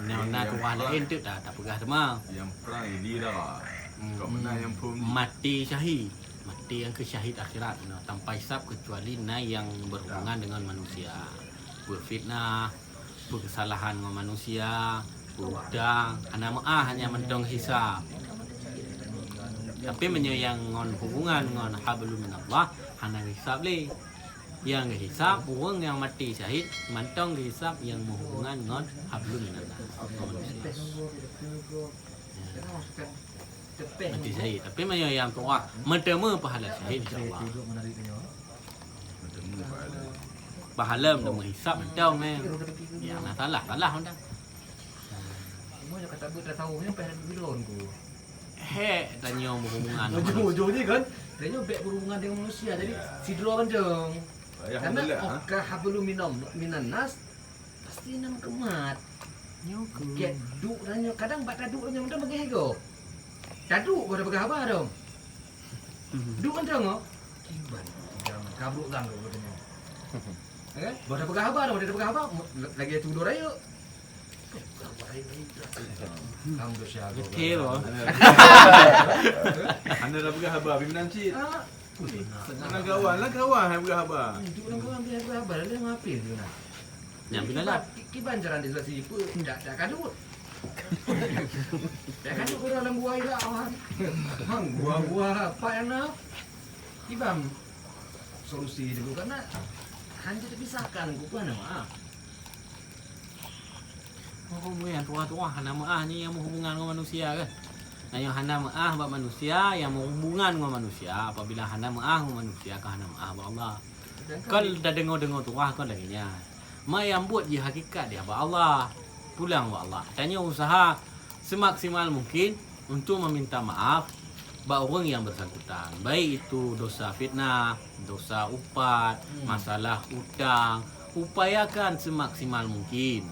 Yang mana tu lain tu tak pegah demam. Yang perang ini dah. Kau mana yang pun Mati syahid. Mati yang ke syahid akhirat tanpa hisap kecuali yang berhubungan dengan manusia. Berfitnah, berkesalahan dengan manusia, berhutang, hanya mentong hisap. Tapi yang ngon hubungan dengan hablum minallah hana hisap le. Yang hisap orang yang mati syahid mentong hisap yang berhubungan dengan hablum minallah. Mati syahid. Tapi yang tua mentema pahala syahid insya-Allah. bertemu pada Pahala mentema hisap mentong ni. Ya salah mentong. Semua yang kata dah tahu ni pada bidon ku. He tanya berhubungan. Ujung-ujungnya kan. Tanya baik berhubungan dengan manusia. Jadi sidro kencang. ya Karena alhamdulillah. okah hablum minan nas pasti nam kemat. Get duk tanya kadang bak taduk tanya mentang bagi hego. Taduk kau dah bagi habar dong. Duk kencang oh. Kiban. Jangan kabruk lang kau tanya. Eh? Kau dah bagi habar dong, dah bagi habar. Lagi tu dua raya. Alhamdulillah. Betul loh. Anda dah pegang habar pimpinan cik. Ah, Mana kawan lah kawan yang pegang habar. duk lang kau ambil habar dia ngapil tu nak. Yang bila lah. Kiban jalan di sebelah sini pun tak kadut. Tak kadut kau dalam buah ilah awak. Hang buah-buah apa yang nak? Kiban solusi dulu karena hanya terpisahkan kau pun nama. Oh, yang tua-tua hana maah ni yang berhubungan dengan manusia kan. Nah, yang hana maah buat manusia yang berhubungan dengan manusia. Apabila hana maah dengan manusia kan hana maah buat Allah. Kan dah dengar-dengar tua kan lagi nya. Ma yang buat je hakikat dia buat Allah. Pulang buat Allah. Tanya usaha semaksimal mungkin untuk meminta maaf buat orang yang bersangkutan. Baik itu dosa fitnah, dosa upat, masalah hutang. Upayakan semaksimal mungkin.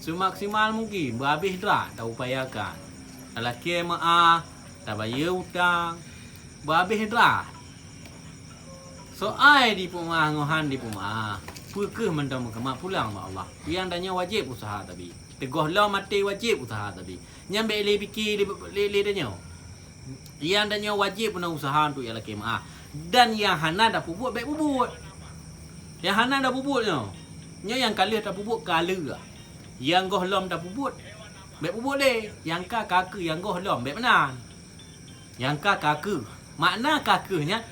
Semaksimal mungkin berhabis dah dah upayakan. Dalam maaf, dah bayar hutang. Berhabis dah. So ai di pemaah ngohan di pemaah. Pekeh mendam kemak pulang mak Allah. Yang danya wajib usaha tadi. Tegoh lah mati wajib usaha tadi. Nyambe le fikir le danya. Yang danya wajib puna usaha untuk ialah kemaah. Dan yang hana dah puput baik puput. Yang hana dah puputnya. Nya yang kali dah puput kala. Yang goh lom dah puput. Baik puput deh. Yang kaka yang goh lom baik benar. Yang kaka. Makna kakanya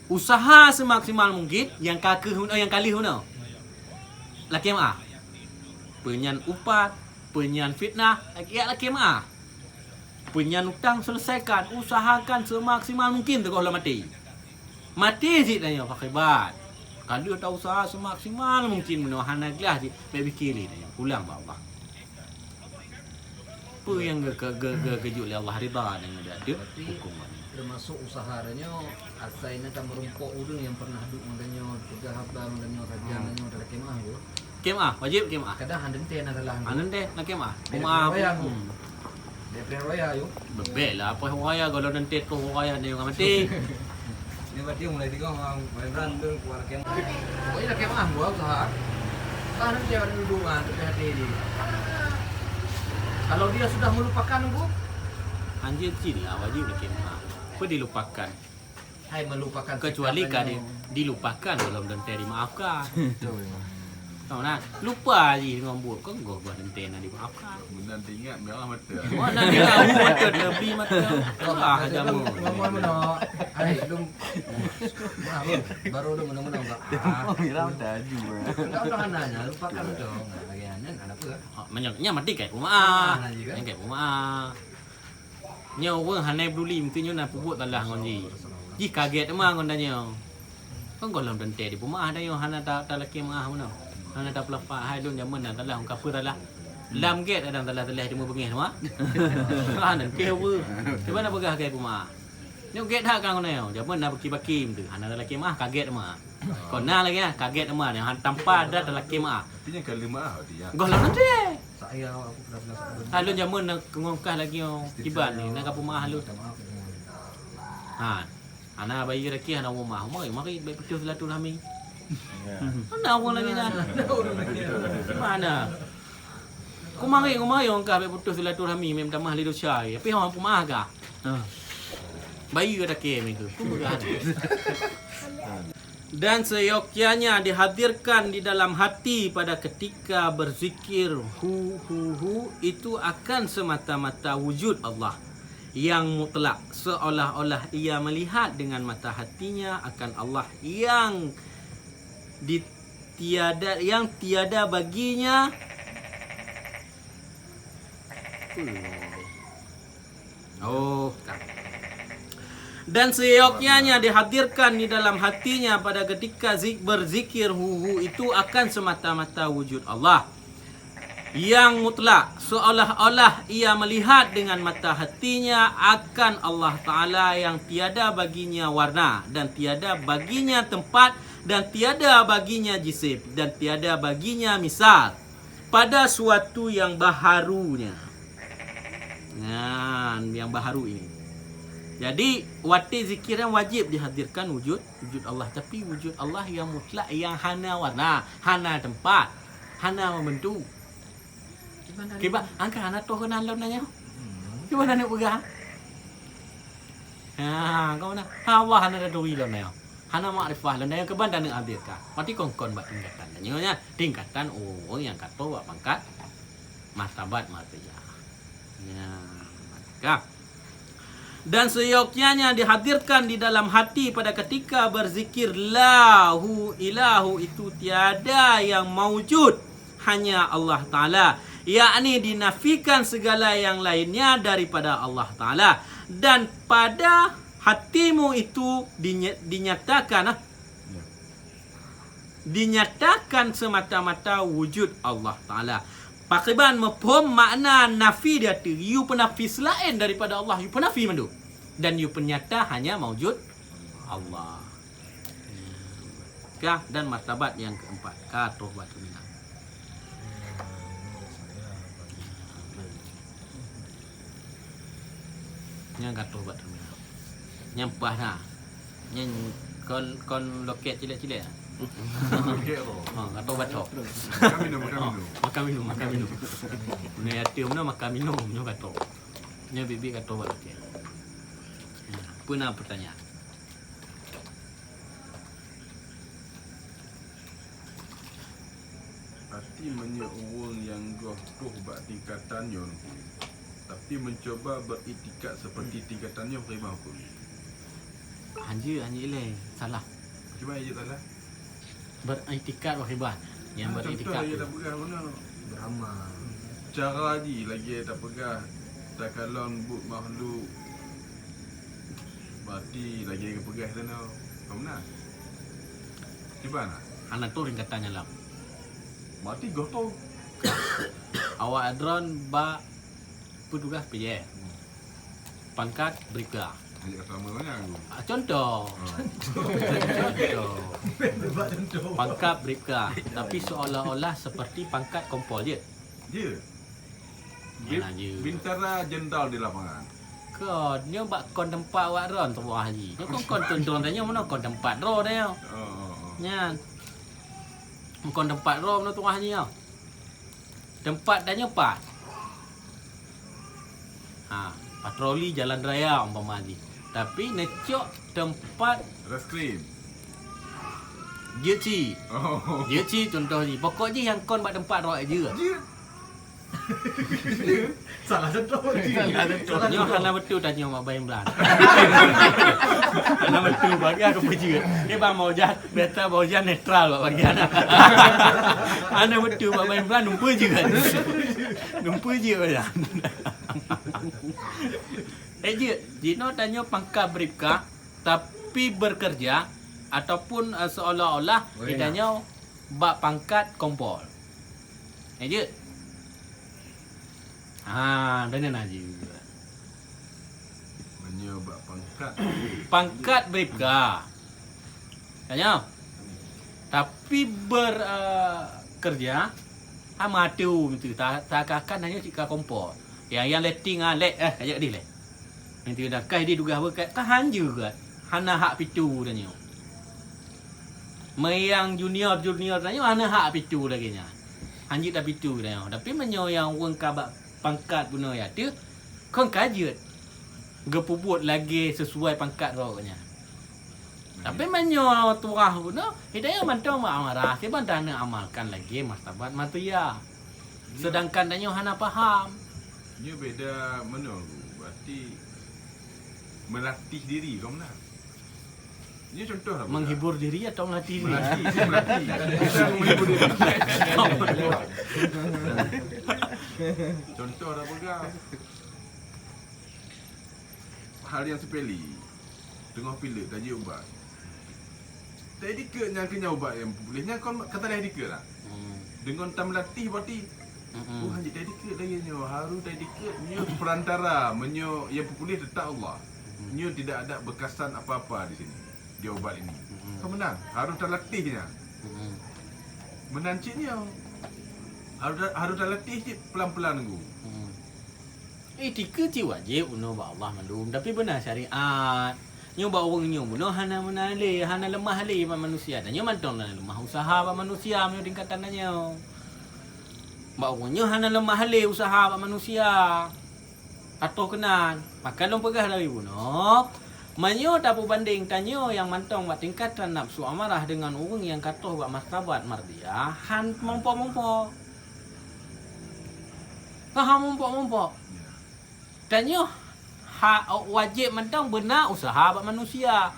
usaha semaksimal mungkin yang kaka yang kali huna. Laki maah. Penyan upat, penyan fitnah, laki maah. Penyan hutang selesaikan, usahakan semaksimal mungkin tu kalau mati. Mati sih tanya pakai bat. Kalau tak usaha semaksimal mungkin menahan naglah sih, baik fikir tanya pulang Allah. Apa yang kejut oleh Allah ridha dengan dia ada hukum. Termasuk usahanya asalnya tak merumpok udang yang pernah duduk madanya tiga habang madanya rajang madanya dalam kemah tu. Kemah wajib kemah. Kadang handenten adalah Anan deh nak kemah. Dia Kemah. raya aku. Dia pergi raya yo. Bebel lah apa raya kalau nanti tu raya ni orang mati. Ni berarti mulai tiga orang main random keluar kemah. Pokoknya dah kemah gua usaha. Kan nanti ada dudukan tu hati dia. Kalau dia sudah melupakan gua, Anjir ciri lah wajib nak kemah. Apa dilupakan? hai melupakan Kecuali kan dilupakan belum nanti dimaafkan. Tahu nak? Lupa je dengan buat kau buat nanti nak dimaafkan. Kemudian ingat merah mata. Mana dia tahu mata lebih mata. Ah jamu. ngomong mana? Hai belum. Baru dah mana-mana enggak. Kira dah juga. Enggak udah nanya, lupakan dong. Lagi anak apa? Menyoknya mati kayak rumah. Yang kayak rumah. Nya orang hanai peduli mestinya nak puput talah ngon ji. Ji kaget emang ngon danya. Kan golong dente di rumah ada yang hana tak laki mah mana. Hana tak pelapak hai don zaman nak talah ungkap talah. Lam get ada talah di mu bengih mah. Ah nan ke apa. Di mana pegah ke rumah. Ni get dah kan kau Jaman dah baki-baki tu. Hana dalam kemah kaget mah. Kau nak lagi kaget mah. Han tanpa ada dalam kemah. Tapi yang kali mah dia. Gol lah nanti. Saya aku pernah sakit. Halun jaman nak ngongkah lagi tiban ni nak kapu mah halun. Maaf. Ha. Ana bayi lelaki ana rumah. Mari baik putus silaturahmi. Mana orang lagi dah? Mana? Kau mari orang kah baik putus silaturahmi minta maaf lidu syai. Tapi orang pun maaf kah? Bayi ke kem itu. Tu berat. Dan seyogyanya dihadirkan di dalam hati pada ketika berzikir hu itu akan semata-mata wujud Allah yang mutlak, seolah-olah ia melihat dengan mata hatinya akan Allah yang tiada baginya dan seyogyanya dihadirkan di dalam hatinya pada ketika berzikir hu itu akan semata-mata wujud Allah yang mutlak, seolah-olah ia melihat dengan mata hatinya akan Allah Ta'ala yang tiada baginya warna dan tiada baginya tempat dan tiada baginya jisim dan tiada baginya misal pada suatu yang baharunya. Nah, yang baharu ini. Jadi waktu zikiran wajib dihadirkan wujud Allah, tapi wujud Allah yang mutlak, yang hana warna, hana tempat, hana membentuk. Kiba angka hana toh kena lawan nanya. Gimana nak pegang? Ha, kau nak hawa hana ada doi lawan nanya. Hana makrifah lawan nanya keban dan hadirkan. Mati kongkon buat tingkatan. Nanya tingkatan yang kata buat pangkat martabat martiyah. Ya, maka dan seyogyanya dihadirkan di dalam hati pada ketika berzikir lahu ilahu itu tiada yang maujud hanya Allah Ta'ala, yakni dinafikan segala yang lainnya daripada Allah Ta'ala dan pada hatimu itu dinyatakan semata-mata wujud Allah Ta'ala. Pakiban mafhum makna nafi dia tu. You penafis lain daripada Allah. You penafi mandu. Dan you penyata hanya maujud Allah. Kah dan martabat yang keempat. Katuh batu minat. Yang katuh batu minat. Nyampah dah. Yang kon loket cilik-cilik. Okey tu. Kata batok. Makan minum. Makan minum. Ni hati mana makan minum nyo kata. Nyo bibi kata batok. Punah pertanyaan. Hati menye orang yang goh bak tingkatannya, tapi mencoba beritikat seperti tingkatannya bagaimana pun. Hanya le salah. Cuma aja salah. Beriktikad wahiban. Yang beriktikad. Contoh dia tak pegang mana. Beramal. Cara lagi tak pegang. Tak kalau but makhluk mati lagi pegang sana. Kau mana? Gimana? Anak tu ringkatannya lah. Mati gotoh. Awak adron ba petugas PJ. Pangkat brigada. Hanya sama mana aku. Contoh. Pangkat brigada. Tapi seolah-olah seperti pangkat kompol je. Ya. Yalah je. Bintara jenderal di lapangan. Kau ni bak kon tempat awak ron tu haji. Ni kon tundron tanya mana kon tempat ro dia. Nya. Kon tempat ro mana tu haji ah. Tempat tanya apa? Ha, patroli jalan raya umpama haji. Tapi necok tempat Reskrim. Jeci. Oh. Jeci contoh ni. Pokoknya yang kon buat tempat roak je. Salah contoh. Ni hana betul tanya mak bayang belan. Hana betul bagi aku pergi. Ni bang mau jahat, beta mau jahat netral buat bagi anak. Hana betul mak bayang belan numpa je kan. Numpa je aja. Jino tanya pangkat bribka tapi bekerja ataupun seolah-olah dia tanya bak pangkat kompol. Je. Ha, tanya naji. Menye bak pangkat. Pangkat berika. Tanya. Tapi kerja amatu gitu. Tak akan hanya jika kompor. Yang letting let ajak dia le. Nanti dah kai dia dugah berkat tahan juga. Hana hak pitu tanya. Mayang junior tanya hana hak pitu lagi nya. Hanjit dah pitu tanya. Tapi menyo yang wong kabak pangkat guna ya tu kon kajut. Gepubut lagi sesuai pangkat roknya. Tapi menyo turah guna hidayah mantong amarah ke bantan amalkan lagi martabat matia. Sedangkan tanya hana faham. Dia beda mana tu? Berarti melatih diri kau mana? Ini contoh lah. Menghibur diri atau melatih diri? Melatih. Kita menghibur diri. Contoh dah pegang. Hal yang sepele. Tengah pilih taji ubat. Tak edikatnya kena ubat yang bolehnya kau kata dah edikat lah. Dengan tak melatih berarti oh hanya tak edikat lagi nyo. Harus tak edikat nyo perantara menyo yang boleh tetap Allah. Nyo tidak ada bekasan apa-apa di sini. Dia ubat ini. Kau menang. Harus terlatihnya. Menanciknya. Harus terlatih je pelan-pelan tu. Etika je wajib uno ba Allah mandum tapi benar syariat. Nyo ba orang nyo uno hana menale, hana lemah le ba manusia. Dan nyo mantong lemah usaha ba manusia menyo tingkatan nyo. Ba orang nyo hana lemah le usaha ba manusia. Atau kenan. Maka long pegah dari uno. Manyo tak banding tanyo yang mantong ba tingkatan nafsu amarah dengan orang yang katoh ba martabat mardiah han mompo-mompo. Faham mompo-mompo. Tanya wajib mentang benar usaha buat manusia.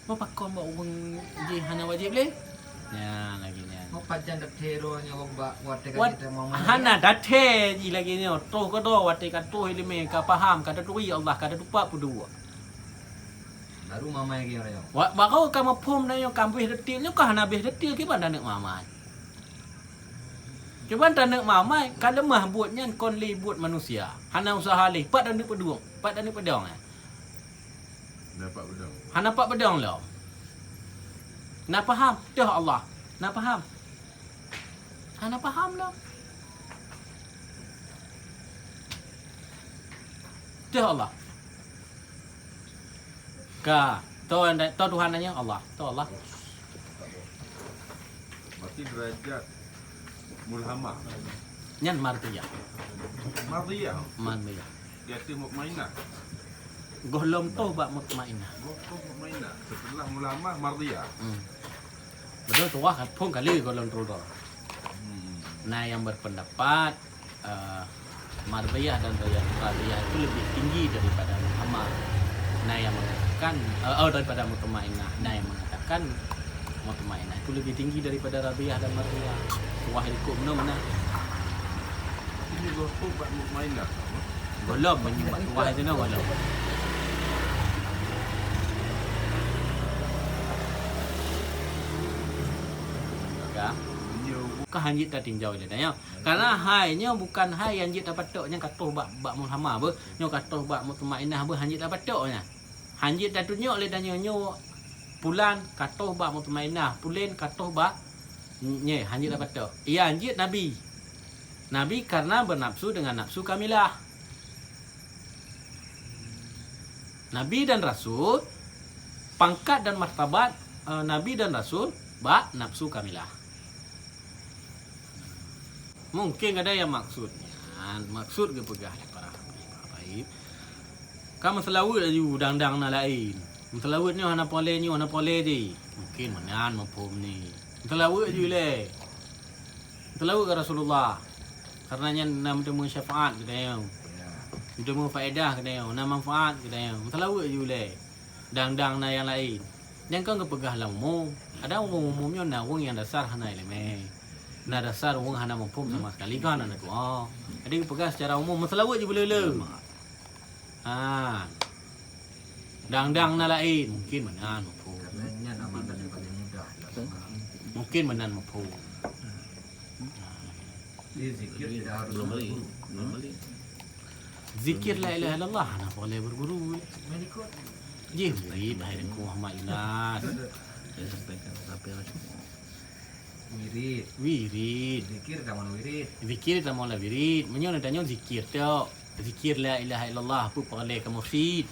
Apa kau buat orang je hana wajib le? Ya lagi ni. Mau pajan dak hero nya wak wate Wat kita mau. hana dathe ji lagi ni. Toh ko do wate ka toh ilme ka faham kata tu Allah kata tu pak pudua. Baru mama lagi orang. Wa kau ka mapom na yo kambih detil nyo ka hana bih detil ke ban nak mamai. Cuba tak mamai, kalau mah buatnya kon li buat manusia. Hana usaha li, pat dan pedung, pat dan pedong. Dapat bedang. Hana pak pedong lo. Nak faham? Dah Allah. Nak faham? Hana faham lo. Dah Allah. Ka, to Tuhan nanya Allah, to Allah. Berarti derajat mulhamah. Nyan martiyah. Mardiyah. Martiyah. Di atas mukmainah. Golom to bak mutmainah. Bukan mukmainah. Setelah mulhamah mardiyah. Betul tu wah pun kali golom tu. Nah yang berpendapat mardiyah dan radiyah itu lebih tinggi daripada Muhammad. Nah yang mengatakan daripada mutmainah. Nah yang mengatakan mutmainah itu lebih tinggi daripada radiyah dan mardiyah. Wah ikut mana? Ini gospel buat mukmainah. Golom menyebut wah itu no golom. Ya. Kah hanjit tak tinjau je dah. Karena hainya bukan hai yang hanjit dapat toknya katuh bak Muhammad ber. Nyo katuh bak mutmainah ber hanjit dapat toknya. Hanjit dah tunjuk le tanya nyo pulan katuh bak mutmainah, pulen katuh bak nye hanjit dapat tok. Ia hanjit nabi. Nabi karena bernafsu dengan nafsu kamilah. Nabi dan rasul pangkat dan martabat nabi dan rasul bak nafsu kamilah. Mungkin ada yang maksudnya. Maksud ke pegah para baik. Kamu selawut aja udang-dang na lain. Selawut ni hana pole je. Mungkin menan mafhum ni. Selawut je le. Selawut ke Rasulullah. Karena nam temu syafaat ke dia. Temu faedah ke dia, nam manfaat ke dia. Selawut je le. Dang-dang na yang lain. Jangan kau pegah lamu. Ada umumnya na wong yang dasar hana ilmu. Na dasar wong hana mafhum sama sekali kan anak tu. Jadi pegang secara umum selawut je boleh le. Dang-dang na lain mungkin menan mafhum. Katanya amalan yang paling mudah. Mungkin menan mafhum. Di zikir tidak harus Belum beli. Zikir la ilaha illallah hana boleh berguru. Main ikut. Je murid hai dengan Muhammad Yunas. Saya sampaikan sampai semua. Wirid. Wirid. Zikir kamu wirid. Zikir tak mula wirid. Menyo nak tanya zikir tu. Zikir la ilaha illallah apa boleh ke mursyid.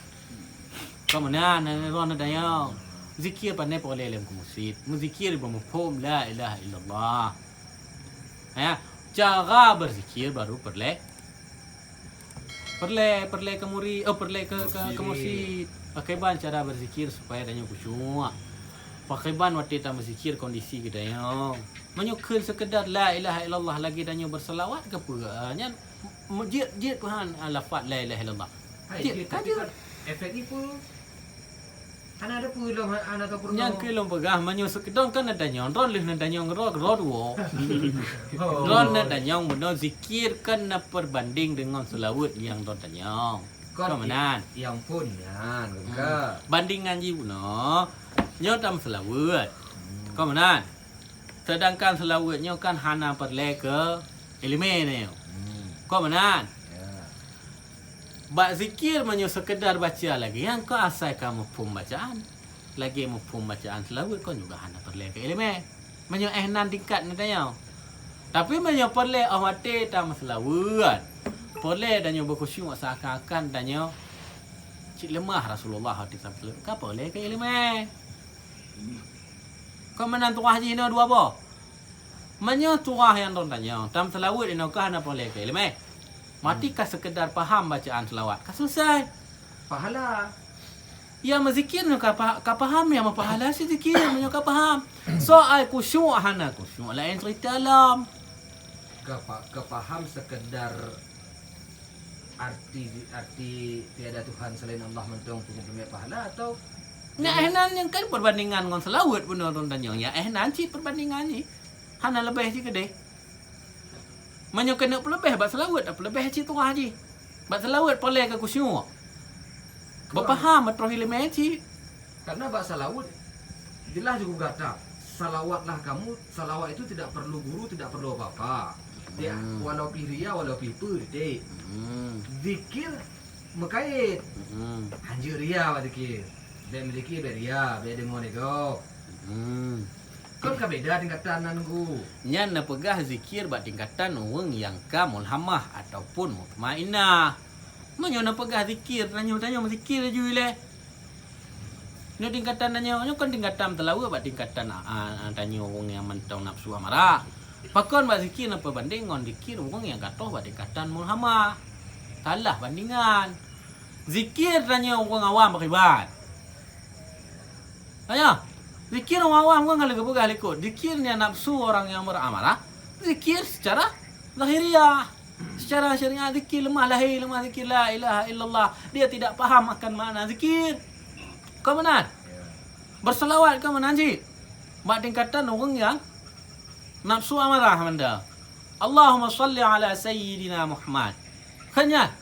Kau mana nak ron nak tanya. Zikir pandai boleh lem ke mursyid. Muzikir bermafhum la ilaha illallah. Ya, cara berzikir baru perle ke murid, perle ke mursyid. Pakai ban cara berzikir supaya tanya khusyuk. Pakai ban waktu kita berzikir kondisi kita yang menyukun sekedar la ilaha illallah lagi tanya berselawat ke apa? Nya jid Tuhan lafaz la ilaha illallah. Hai, Jid tapi kaje. kan efek ni pun kan ada pun dalam anak atau pun. Nya ke lom pegah menyo sekedar kan ada tanya ron lih nak tanya ro duo. Ron nak tanya benar zikir kan nak perbanding dengan selawat yang ron tanya. Kau mana? Yang pun ya, enggak. Bandingan ji no. Nyo tam selawat. Kau mana? Sedangkan selawatnya kan hana perle ke elemen ni. Kau mana? Ya. Bak zikir menyo sekedar baca lagi yang kau asal kamu mafhum bacaan. Lagi mafhum bacaan selawat kau juga hana perle ke elemen. Menyo ehnan tingkat ni tanya. Tapi menyo perle awate tam selawat. Perle dan nyo berkhusyuk seakan-akan dan nyo cik lemah Rasulullah hati sampai ka perle ke elemen. Kau menang turah haji no dua apa? Menyo turah yang don tanya. Tam selawat ino ka hana perle ke elemen. Mati ka sekedar faham bacaan selawat. Ka selesai. Pahala. Ya mazikir no ka faham ya pahala si zikir menyo ka faham. Soal khusyuk hana khusyuk lain cerita alam. Kepaham sekedar arti tiada Tuhan selain Allah mentong punya pahala atau Nya ehnan yang kan perbandingan dengan selawat benar don tanya. Ya ehnan si perbandingan ni. Hana lebih si gede. Menyo kena lebih bab selawat apa lebih si turah haji. Bab selawat boleh ke khusyuk. Berfaham betul elemen si. karena bahasa laut jelas juga kata salawatlah kamu, salawat itu tidak perlu guru, tidak perlu apa-apa. Dia walau piria walau pipu dek. Zikir mekait. Anjir ria wa zikir. Dia zikir beria, be dengo nego. Kan ka beda tingkatan nanggu. Nya na pegah zikir bak tingkatan wong yang ka mulhamah ataupun mutmainah. Menyo na pegah zikir tanya zikir je le. Ni tingkatan tanya kan tingkatan telawa bak tingkatan tanya wong yang mentong nafsu amarah. Pakon bak zikir na perbanding ngon zikir wong yang katoh bak tingkatan mulhamah. Salah bandingan. Zikir tanya wong awam beribadat. Tanya. Zikir orang awam kan kalau kepegah lekut. Zikirnya nafsu orang yang beramarah. Zikir secara lahiriah. Secara syariat zikir lemah lahir, lemah zikir la ilaha illallah. Dia tidak faham akan makna zikir. Kau benar? Berselawat kau benar cik? Bak tingkatan orang yang nafsu amarah manda. Allahumma salli ala sayyidina Muhammad. Kanya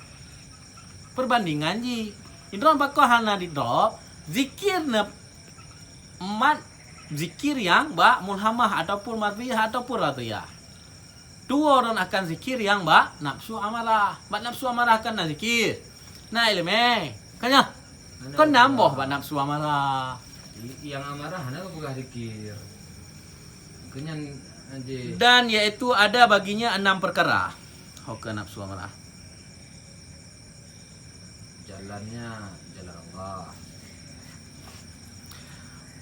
perbandingan ji. Idron pakau hana di drop. Zikir na zikir yang bak mulhamah ataupun madhiyah ataupun radhiyah. Dua orang akan zikir yang bak nafsu amarah. Bak nafsu amarah kan na zikir. Na ilme. Kanya. Kan nambah bak nafsu amarah. Yang amarah hana bukan zikir. Kenyan anjir. Dan yaitu ada baginya 6 perkara. Hok nafsu amarah. Jalannya jalan Allah.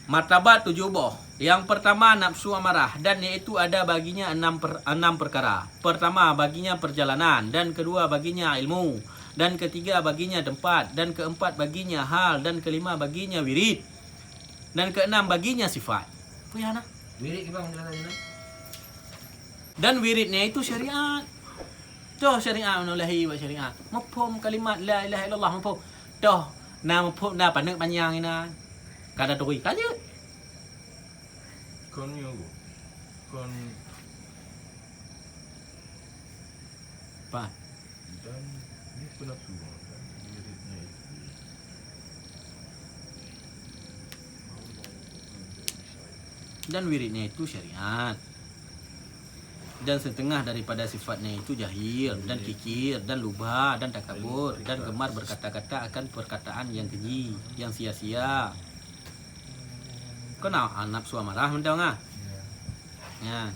Martabat 7 boh. Yang pertama nafsu amarah dan yaitu ada baginya 6 perkara. Pertama baginya perjalanan dan kedua baginya ilmu dan ketiga baginya tempat dan keempat baginya hal dan kelima baginya wirid dan keenam baginya sifat. Apa ya nah? Wirid kita menjelaskan. Dan wiridnya itu syariat. Toh syariat menulahi wa syariat. Mafhum kalimat la ilaha illallah mafhum. Toh na mafhum na panek panjang ina. Kada tui kaje. Kon ni aku. Kon Apa? dan ni penafsu kan muridnya itu. Dan wiridnya itu syariat. dan setengah daripada sifatnya itu jahil dan kikir dan luba dan takabur dan gemar berkata-kata akan perkataan yang keji, yang sia-sia. Kau nak nafsu amarah mendong ah. Ya.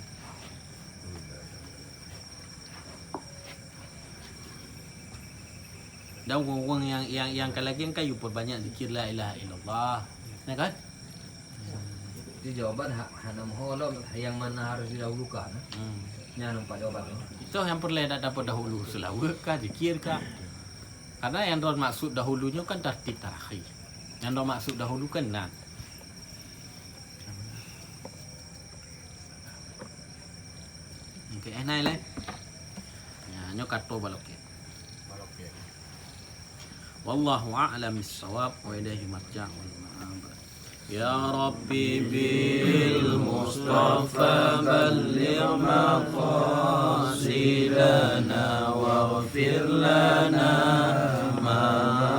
Dan orang yang kalagi kan you perbanyak zikir la ilaha illallah. Ya kan? Itu jawaban hanam holom yang mana harus didahulukan. Nya nampak jawaban. Itu yang perlu dapat dahulu selawat kah, zikir kah? Karena yang don maksud dahulunya kan tertib terakhir. Yang don maksud dahulu kan nak. Okey, naik le. Ya, nyo kato balok. Wallahu a'lam bis-shawab wa ilaihi marja'ul ma'ab. Ya Rabbi bil Mustafa balligh maqasidana waghfir lana ma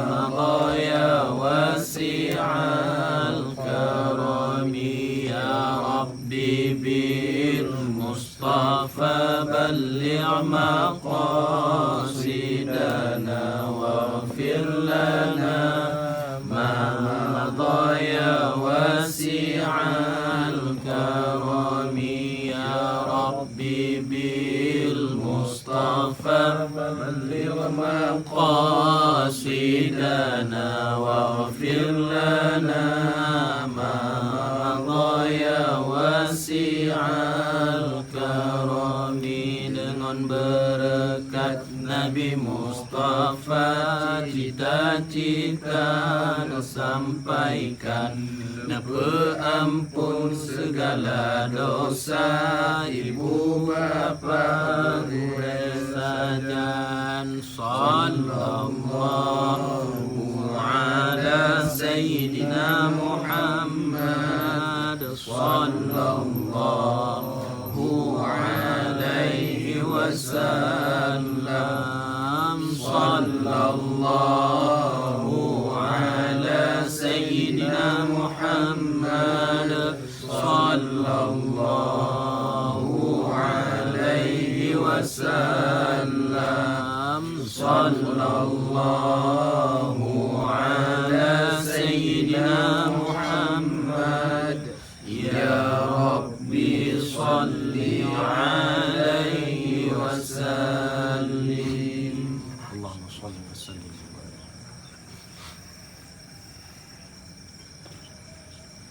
madaya wasi'al karami. Ya Rabbi bil Mustafa balligh maqasidana waghfir lana ma madaya wasi'al karami. Ya Rabbi bil Mustafa balligh maqasidana waghfir lana ma madaya wasi'al karami. Dengan berkat Nabi Mustafa cita-cita sampaikan, ampun segala dosa ibu bapa guru sajan. Sallallahu ala Sayyidina Muhammad sallallahu alaihi wasallam. Sallallahu ala Sayyidina Muhammad sallallahu alaihi wasallam. Sallallahu ala Sayyidina Muhammad. Ya Rabbi salli alaihi wasallim. Allahumma salli wa sallim.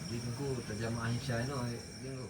Jinggu terjemah Aisyah itu, jinggu.